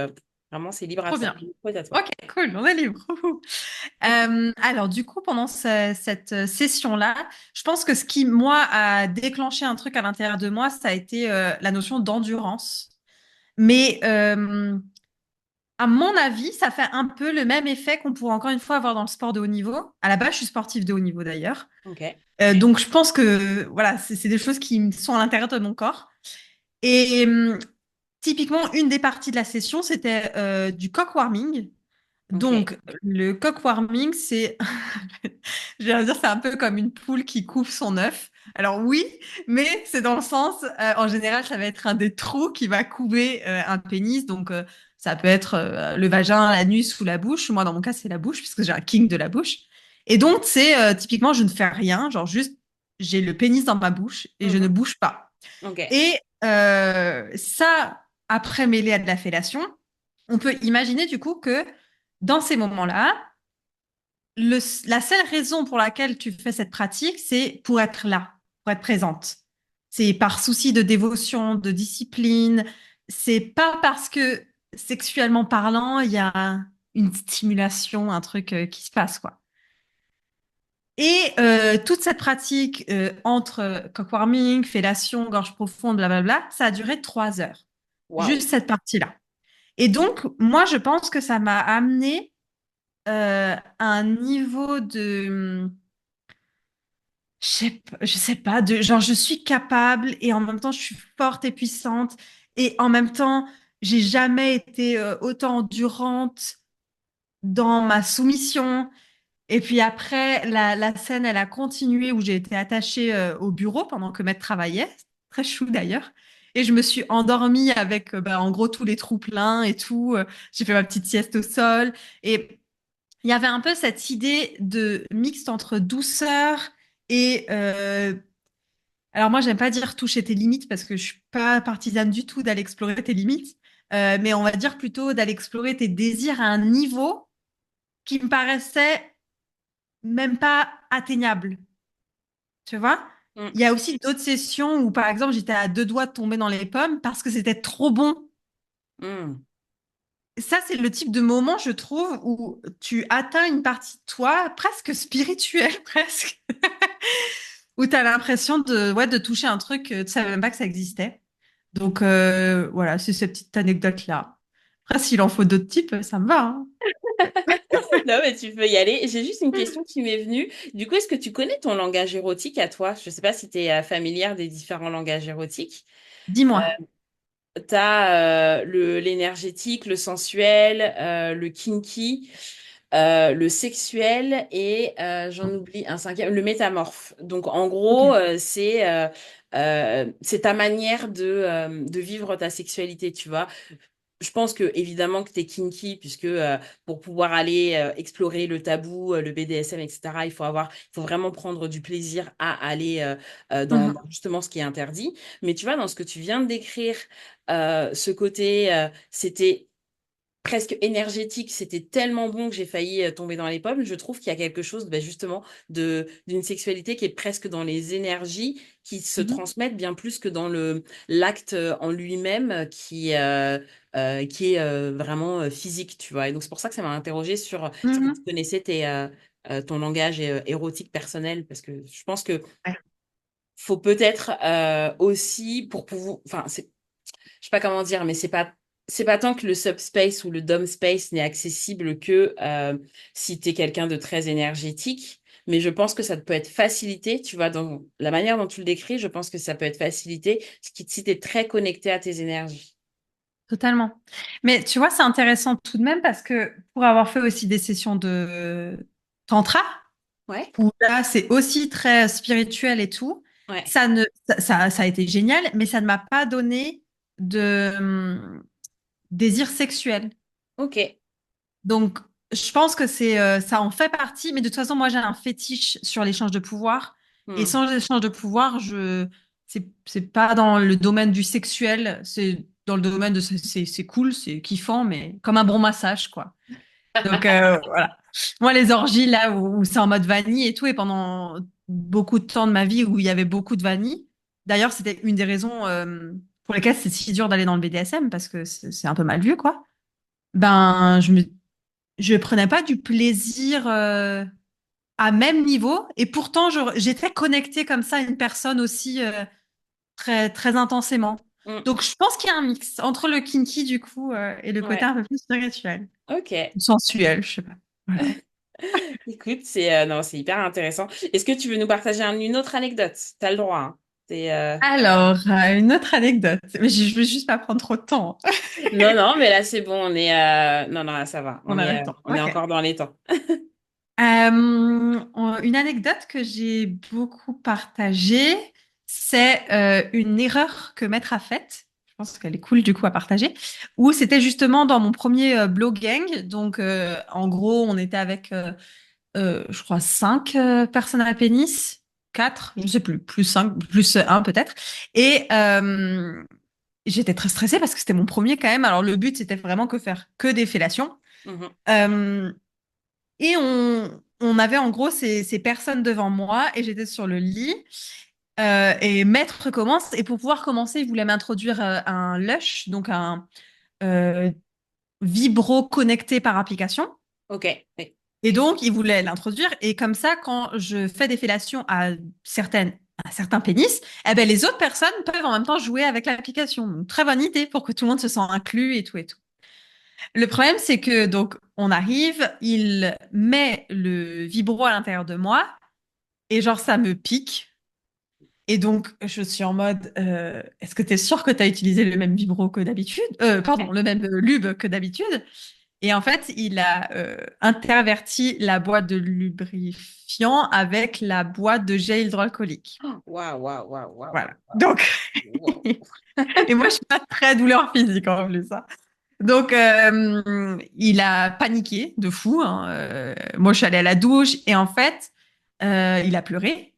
vraiment, c'est libre à trop toi. bien. Le micro est à toi. Ok, cool, on est libre. Alors, du coup, pendant cette session-là, je pense que ce qui, moi, a déclenché un truc à l'intérieur de moi, ça a été la notion d'endurance. Mais à mon avis, ça fait un peu le même effet qu'on pourrait encore une fois avoir dans le sport de haut niveau. À la base, je suis sportive de haut niveau d'ailleurs. Ok. Donc, je pense que voilà, c'est des choses qui sont à l'intérieur de mon corps. Et typiquement, une des parties de la session, c'était du cock warming. Ok. Donc, le cock warming, c'est, je vais dire, c'est un peu comme une poule qui couve son œuf. Alors oui, mais c'est dans le sens, en général, ça va être un des trous qui va couver un pénis. Donc, ça peut être le vagin, l'anus ou la bouche. Moi, dans mon cas, c'est la bouche, puisque j'ai un kink de la bouche. Et donc, c'est typiquement, je ne fais rien, genre juste, j'ai le pénis dans ma bouche et je ne Mhm. bouge pas. Ok. Et ça, après mêlé à de la fellation, on peut imaginer du coup que dans ces moments-là, la seule raison pour laquelle tu fais cette pratique, c'est pour être là, pour être présente. C'est par souci de dévotion, de discipline. C'est pas parce que sexuellement parlant, il y a une stimulation, un truc qui se passe, quoi. Et toute cette pratique entre cock warming, fellation, gorge profonde, blablabla, ça a duré 3 heures. Waouh. Juste cette partie-là. Et donc, moi, je pense que ça m'a amené un niveau de, je sais pas, de genre je suis capable et en même temps je suis forte et puissante et en même temps j'ai jamais été autant endurante dans ma soumission. Et puis après, la scène, elle a continué où j'ai été attachée au bureau pendant que Maître travaillait, très chou d'ailleurs. Et je me suis endormie avec, bah, en gros, tous les trous pleins et tout. J'ai fait ma petite sieste au sol. Et il y avait un peu cette idée de mixte entre douceur et alors moi j'aime pas dire toucher tes limites parce que je suis pas partisane du tout d'aller explorer tes limites, mais on va dire plutôt d'aller explorer tes désirs à un niveau qui me paraissait même pas atteignable, tu vois. Mm. Il y a aussi d'autres sessions où par exemple j'étais à 2 doigts de tomber dans les pommes parce que c'était trop bon. Mm. Ça, c'est le type de moment, je trouve, où tu atteins une partie de toi presque spirituelle, presque. Où tu as l'impression de, ouais, de toucher un truc, tu savais même pas que ça existait. Donc voilà, c'est cette petite anecdote-là. Après, s'il en faut d'autres types, ça me va, hein. Non, mais tu peux y aller. J'ai juste une question qui m'est venue. Du coup, est-ce que tu connais ton langage érotique à toi? Je sais pas si tu es familière des différents langages érotiques. Dis-moi. T'as l'énergétique, le sensuel, le kinky, le sexuel et j'en oublie un cinquième, le métamorphe. Donc en Ok. gros, c'est ta manière de vivre ta sexualité, tu vois. Je pense que évidemment que tu es kinky puisque pour pouvoir aller explorer le tabou, le BDSM, etc., il faut vraiment prendre du plaisir à aller dans Mhm. justement ce qui est interdit. Mais tu vois, dans ce que tu viens de décrire, ce côté, c'était presque énergétique, c'était tellement bon que j'ai failli tomber dans les pommes. Je trouve qu'il y a quelque chose, ben, justement, d'une sexualité qui est presque dans les énergies qui se Mhm. transmettent bien plus que dans le l'acte en lui-même qui est vraiment physique, tu vois. Et donc c'est pour ça que ça m'a interrogée sur si tu Mhm. connaissais ton langage érotique personnel, parce que je pense que Ouais. faut peut-être aussi pour pouvoir, enfin, je sais pas comment dire, mais c'est pas c'est pas tant que le subspace ou le dom space n'est accessible que si tu es quelqu'un de très énergétique, mais je pense que ça peut être facilité, tu vois, dans la manière dont tu le décris, je pense que ça peut être facilité si tu es très connecté à tes énergies. Totalement. Mais tu vois, c'est intéressant tout de même parce que pour avoir fait aussi des sessions de tantra, Ouais, où là, c'est aussi très spirituel et tout, ouais, ça a été génial, mais ça ne m'a pas donné de désir sexuel. ok. Donc, je pense que ça en fait partie, mais de toute façon, moi, j'ai un fétiche sur l'échange de pouvoir. Et Hmm. sans l'échange de pouvoir, c'est pas dans le domaine du sexuel, c'est dans le domaine de c'est cool, c'est kiffant, mais comme un bon massage, quoi. Donc, voilà. Moi, les orgies, là, où c'est en mode vanille et tout, et pendant beaucoup de temps de ma vie où il y avait beaucoup de vanille, d'ailleurs, c'était une des raisons pour lesquelles c'est si dur d'aller dans le BDSM, parce que c'est un peu mal vu, quoi. Ben, je prenais pas du plaisir à même niveau et pourtant j'étais connectée comme ça à une personne aussi très très intensément. Hmm. Donc je pense qu'il y a un mix entre le kinky du coup et le côté Ouais, un peu plus spirituel, ok. ou sensuel, je sais pas. Voilà. Écoute, non, c'est hyper intéressant. Est-ce que tu veux nous partager une autre anecdote? T'as le droit, hein. Alors une autre anecdote, mais je vais juste pas prendre trop de temps. Non, non, mais là c'est bon, non, non, là, ça va. On a le temps. On est Ok. encore dans les temps. Une anecdote que j'ai beaucoup partagée, c'est une erreur que Maître a faite. Je pense qu'elle est cool du coup à partager. Où c'était justement dans mon premier blow gang. Donc en gros, on était avec, je crois, cinq personnes à pénis, quatre, je ne sais plus, plus cinq, plus un peut-être. Et j'étais très stressée parce que c'était mon premier quand même. Alors le but c'était vraiment que faire que des fellations. Mhm. Euh, et on avait en gros ces personnes devant moi et j'étais sur le lit. Et maître commence. Et pour pouvoir commencer, il voulait m'introduire un Lush, donc un euh, vibro connecté par application. Ok. Oui. Et donc, il voulait l'introduire. Et comme ça, quand je fais des fellations à certains pénis, eh ben, les autres personnes peuvent en même temps jouer avec l'application. Donc, très bonne idée pour que tout le monde se sente inclus et tout et tout. Le problème, c'est que donc on arrive, il met le vibro à l'intérieur de moi et genre ça me pique. Et donc je suis en mode, est-ce que tu es sûr que tu as utilisé le même vibro que d'habitude? Pardon, le même lube que d'habitude. Et en fait, il a interverti la boîte de lubrifiant avec la boîte de gel hydroalcoolique. Waouh, waouh, waouh, waouh, Voilà. Donc, waouh. et moi, je suis pas très douleur physique en plus, hein. Donc, il a paniqué de fou, hein. Moi, je suis allée à la douche et en fait, il a pleuré.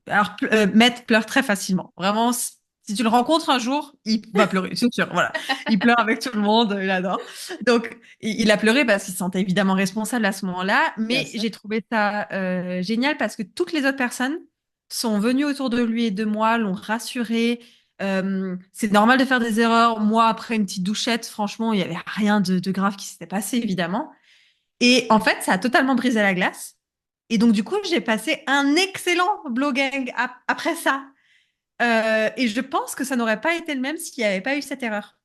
Alors, Matt pleure très facilement. Vraiment, si tu le rencontres un jour, il va pleurer, c'est sûr. Voilà. Il pleure avec tout le monde, il adore. Donc, il a pleuré parce qu'il se sentait évidemment responsable à ce moment-là. Bien Mais sûr. j'ai trouvé ça génial parce que toutes les autres personnes sont venues autour de lui et de moi, l'ont rassuré. C'est normal de faire des erreurs. Moi, après une petite douchette, franchement, il n'y avait rien de grave qui s'était passé, évidemment. Et en fait, ça a totalement brisé la glace. Et donc, du coup, j'ai passé un excellent blogging après ça. Et je pense que ça n'aurait pas été le même s'il n'y avait pas eu cette erreur.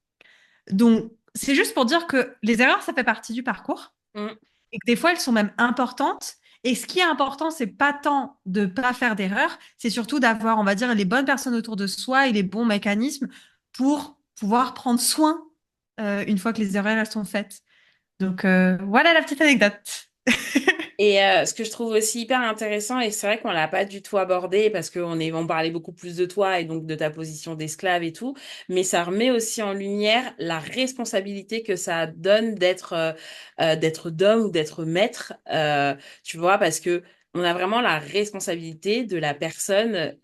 Donc, c'est juste pour dire que les erreurs, ça fait partie du parcours Mm. et que des fois, elles sont même importantes. Et ce qui est important, c'est pas tant de pas faire d'erreurs, c'est surtout d'avoir, on va dire, les bonnes personnes autour de soi et les bons mécanismes pour pouvoir prendre soin une fois que les erreurs elles sont faites. Donc voilà la petite anecdote. Et ce que je trouve aussi hyper intéressant, et c'est vrai qu'on l'a pas du tout abordé parce on parlait beaucoup plus de toi et donc de ta position d'esclave et tout, mais ça remet aussi en lumière la responsabilité que ça donne d'être d'homme ou d'être maître, tu vois, parce que on a vraiment la responsabilité de la personne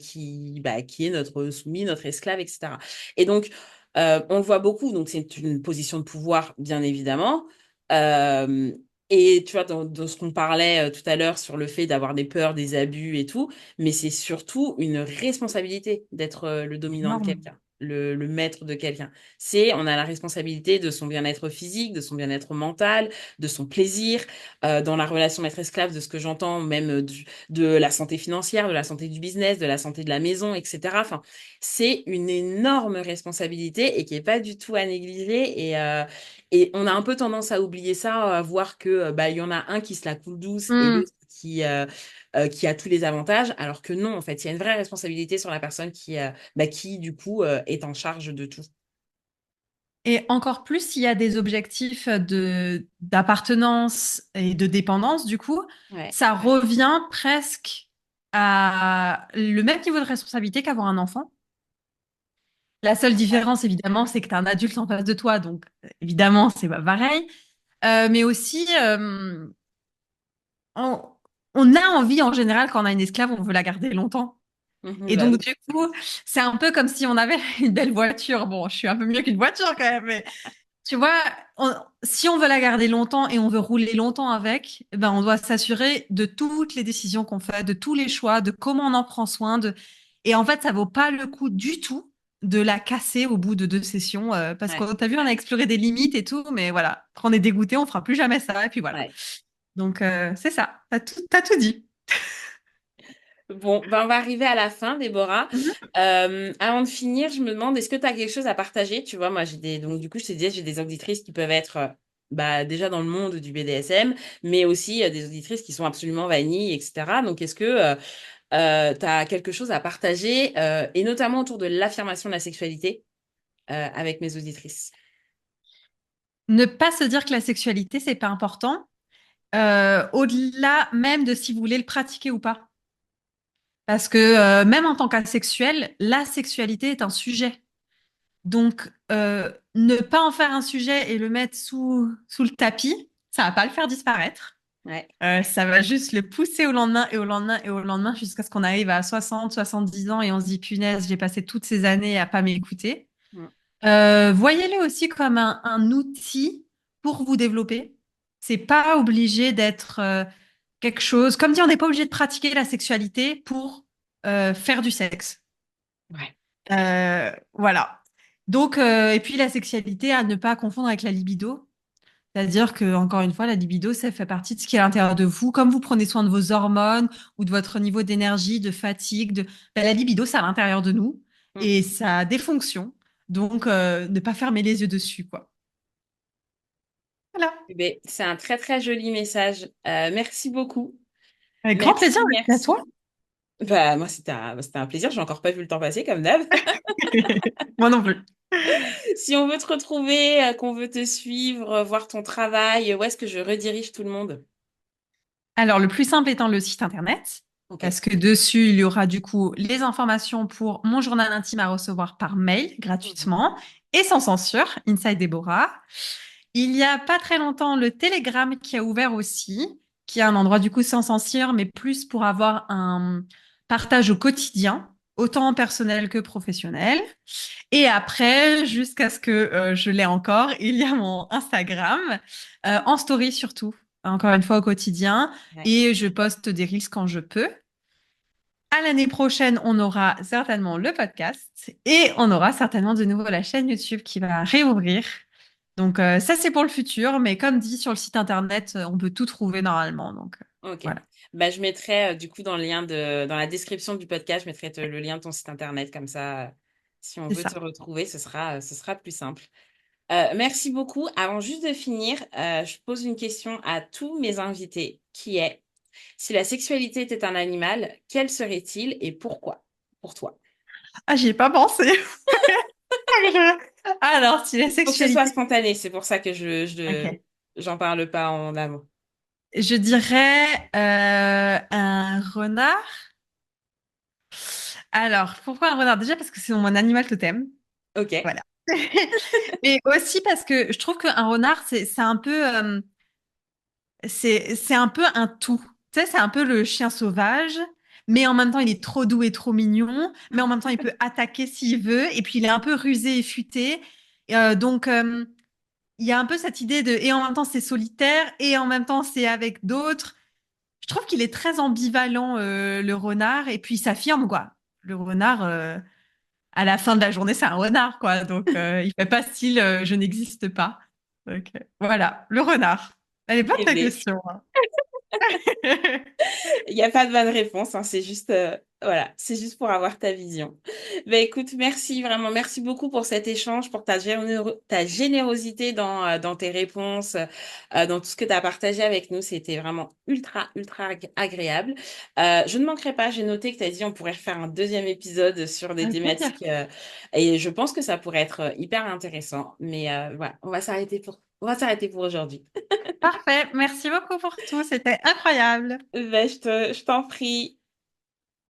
qui est notre soumis, notre esclave, etc. Et donc on le voit beaucoup, donc c'est une position de pouvoir, bien évidemment. Euh, et tu vois, dans ce qu'on parlait tout à l'heure sur le fait d'avoir des peurs, des abus et tout, mais c'est surtout une responsabilité d'être le dominant de Énorme. quelqu'un. le maître de quelqu'un. On a la responsabilité de son bien-être physique, de son bien-être mental, de son plaisir, dans la relation maître-esclave, de ce que j'entends, même de la santé financière, de la santé du business, de la santé de la maison, etc. Enfin, c'est une énorme responsabilité et qui est pas du tout à négliger. Et on a un peu tendance à oublier ça, à voir que bah, il y en a un qui se la coule douce et Hmm. l'autre qui a tous les avantages, alors que non, en fait, il y a une vraie responsabilité sur la personne qui du coup, est en charge de tout. Et encore plus s'il y a des objectifs d'appartenance et de dépendance, du coup, Ouais. ça revient presque à le même niveau de responsabilité qu'avoir un enfant. La seule différence, évidemment, c'est que tu as un adulte en face de toi, donc évidemment, c'est pas pareil. Mais aussi, on, on a envie, en général, quand on a une esclave, on veut la garder longtemps. Mhm, Et bah donc, oui. du coup, c'est un peu comme si on avait une belle voiture. Bon, je suis un peu mieux qu'une voiture quand même, mais tu vois, si on veut la garder longtemps et on veut rouler longtemps avec, eh ben, on doit s'assurer de toutes les décisions qu'on fait, de tous les choix, de comment on en prend soin. Et en fait, ça vaut pas le coup du tout de la casser au bout de 2 sessions, parce Ouais, qu'on t'a vu, on a exploré des limites et tout, mais voilà, quand on est dégoûté, on fera plus jamais ça, et puis voilà. ouais. Donc, c'est ça, t'as tout dit. Bon, ben on va arriver à la fin, Déborah. Mhm. Avant de finir, je me demande, est-ce que tu as quelque chose à partager? Tu vois, moi, donc du coup, je te disais, j'ai des auditrices qui peuvent être bah, déjà dans le monde du BDSM, mais aussi des auditrices qui sont absolument vanille, etc. Donc, est-ce que tu as quelque chose à partager, et notamment autour de l'affirmation de la sexualité avec mes auditrices? Ne pas se dire que la sexualité, c'est pas important, au-delà même de si vous voulez le pratiquer ou pas. Parce que même en tant qu'asexuel, la sexualité est un sujet. Donc, ne pas en faire un sujet et le mettre sous le tapis, ça va pas le faire disparaître. Ouais. Ça va juste le pousser au lendemain et au lendemain et au lendemain jusqu'à ce qu'on arrive à 60, 70 ans et on se dit, punaise, j'ai passé toutes ces années à pas m'écouter. Mm. Voyez-le aussi comme un outil pour vous développer. C'est pas obligé d'être quelque chose. Comme dit, on n'est pas obligé de pratiquer la sexualité pour faire du sexe. Ouais. Voilà. Donc, et puis la sexualité à ne pas confondre avec la libido. C'est-à-dire que, encore une fois, la libido, ça fait partie de ce qui est à l'intérieur de vous. Comme vous prenez soin de vos hormones ou de votre niveau d'énergie, de fatigue, ben, la libido, c'est à l'intérieur de nous Mm. et ça a des fonctions. Donc, ne pas fermer les yeux dessus, quoi. Voilà. Eh ben, c'est un très très joli message. Merci beaucoup. Avec grand plaisir, Merci, merci à toi. merci. Bah, moi, c'était un plaisir. J'ai encore pas vu le temps passer, comme d'hab. Moi non plus. Si on veut te retrouver, qu'on veut te suivre, voir ton travail, où est-ce que je redirige tout le monde? Alors, le plus simple étant le site internet, Ok. parce que dessus, il y aura du coup les informations pour mon journal intime à recevoir par mail Mhm. gratuitement et sans censure, Inside Deborah. Il y a pas très longtemps le Telegram qui a ouvert aussi, qui est un endroit du coup sans censure, mais plus pour avoir un partage au quotidien, autant personnel que professionnel. Et après, jusqu'à ce que je l'ai encore, il y a mon Instagram, en story surtout, encore une fois au quotidien, Ouais. et je poste des reels quand je peux. À l'année prochaine, on aura certainement le podcast et on aura certainement de nouveau la chaîne YouTube qui va réouvrir. Donc ça, c'est pour le futur, mais comme dit sur le site internet, on peut tout trouver normalement. Donc Ok. voilà, Bah, je mettrai du coup dans la description du podcast, je mettrai le lien de ton site internet comme ça. Si on c'est veut te ça. retrouver, ce sera plus simple. Merci beaucoup. Avant juste de finir, je pose une question à tous mes invités qui est, si la sexualité était un animal, quel serait-il et pourquoi? Pour toi. Ah, j'y ai pas pensé. Alors, si la Il faut que ce soit sexualité, spontané, c'est pour ça que ok. j'en parle pas en amont. Je dirais un renard. Alors, pourquoi un renard? Déjà parce que c'est mon animal totem. Ok. Voilà. Mais aussi parce que je trouve qu'un renard, c'est un peu, c'est un peu un tout. Tu sais, c'est un peu le chien sauvage, mais en même temps, il est trop doux et trop mignon, mais en même temps, il peut attaquer s'il veut, et puis il est un peu rusé et futé. Donc, il y a un peu cette idée de, et en même temps, c'est solitaire, et en même temps, c'est avec d'autres. Je trouve qu'il est très ambivalent, le renard, et puis il s'affirme, quoi. Le renard, à la fin de la journée, c'est un renard, quoi. Donc, il fait pas style je n'existe pas. Donc, voilà, le renard. Elle est bonne Eh ta bien, question, hein. il n'y a pas de bonne réponse, hein, c'est juste, voilà, c'est juste pour avoir ta vision. Ben écoute, merci, vraiment, merci beaucoup pour cet échange, pour ta générosité dans tes réponses, dans tout ce que tu as partagé avec nous. C'était vraiment agréable. Je ne manquerai pas, j'ai noté que tu as dit on pourrait refaire un deuxième épisode sur des Avec plaisir. thématiques, et je pense que ça pourrait être hyper intéressant. Mais voilà, on va s'arrêter pour aujourd'hui. Parfait. Merci beaucoup pour tout. C'était incroyable. Ben, je t'en prie.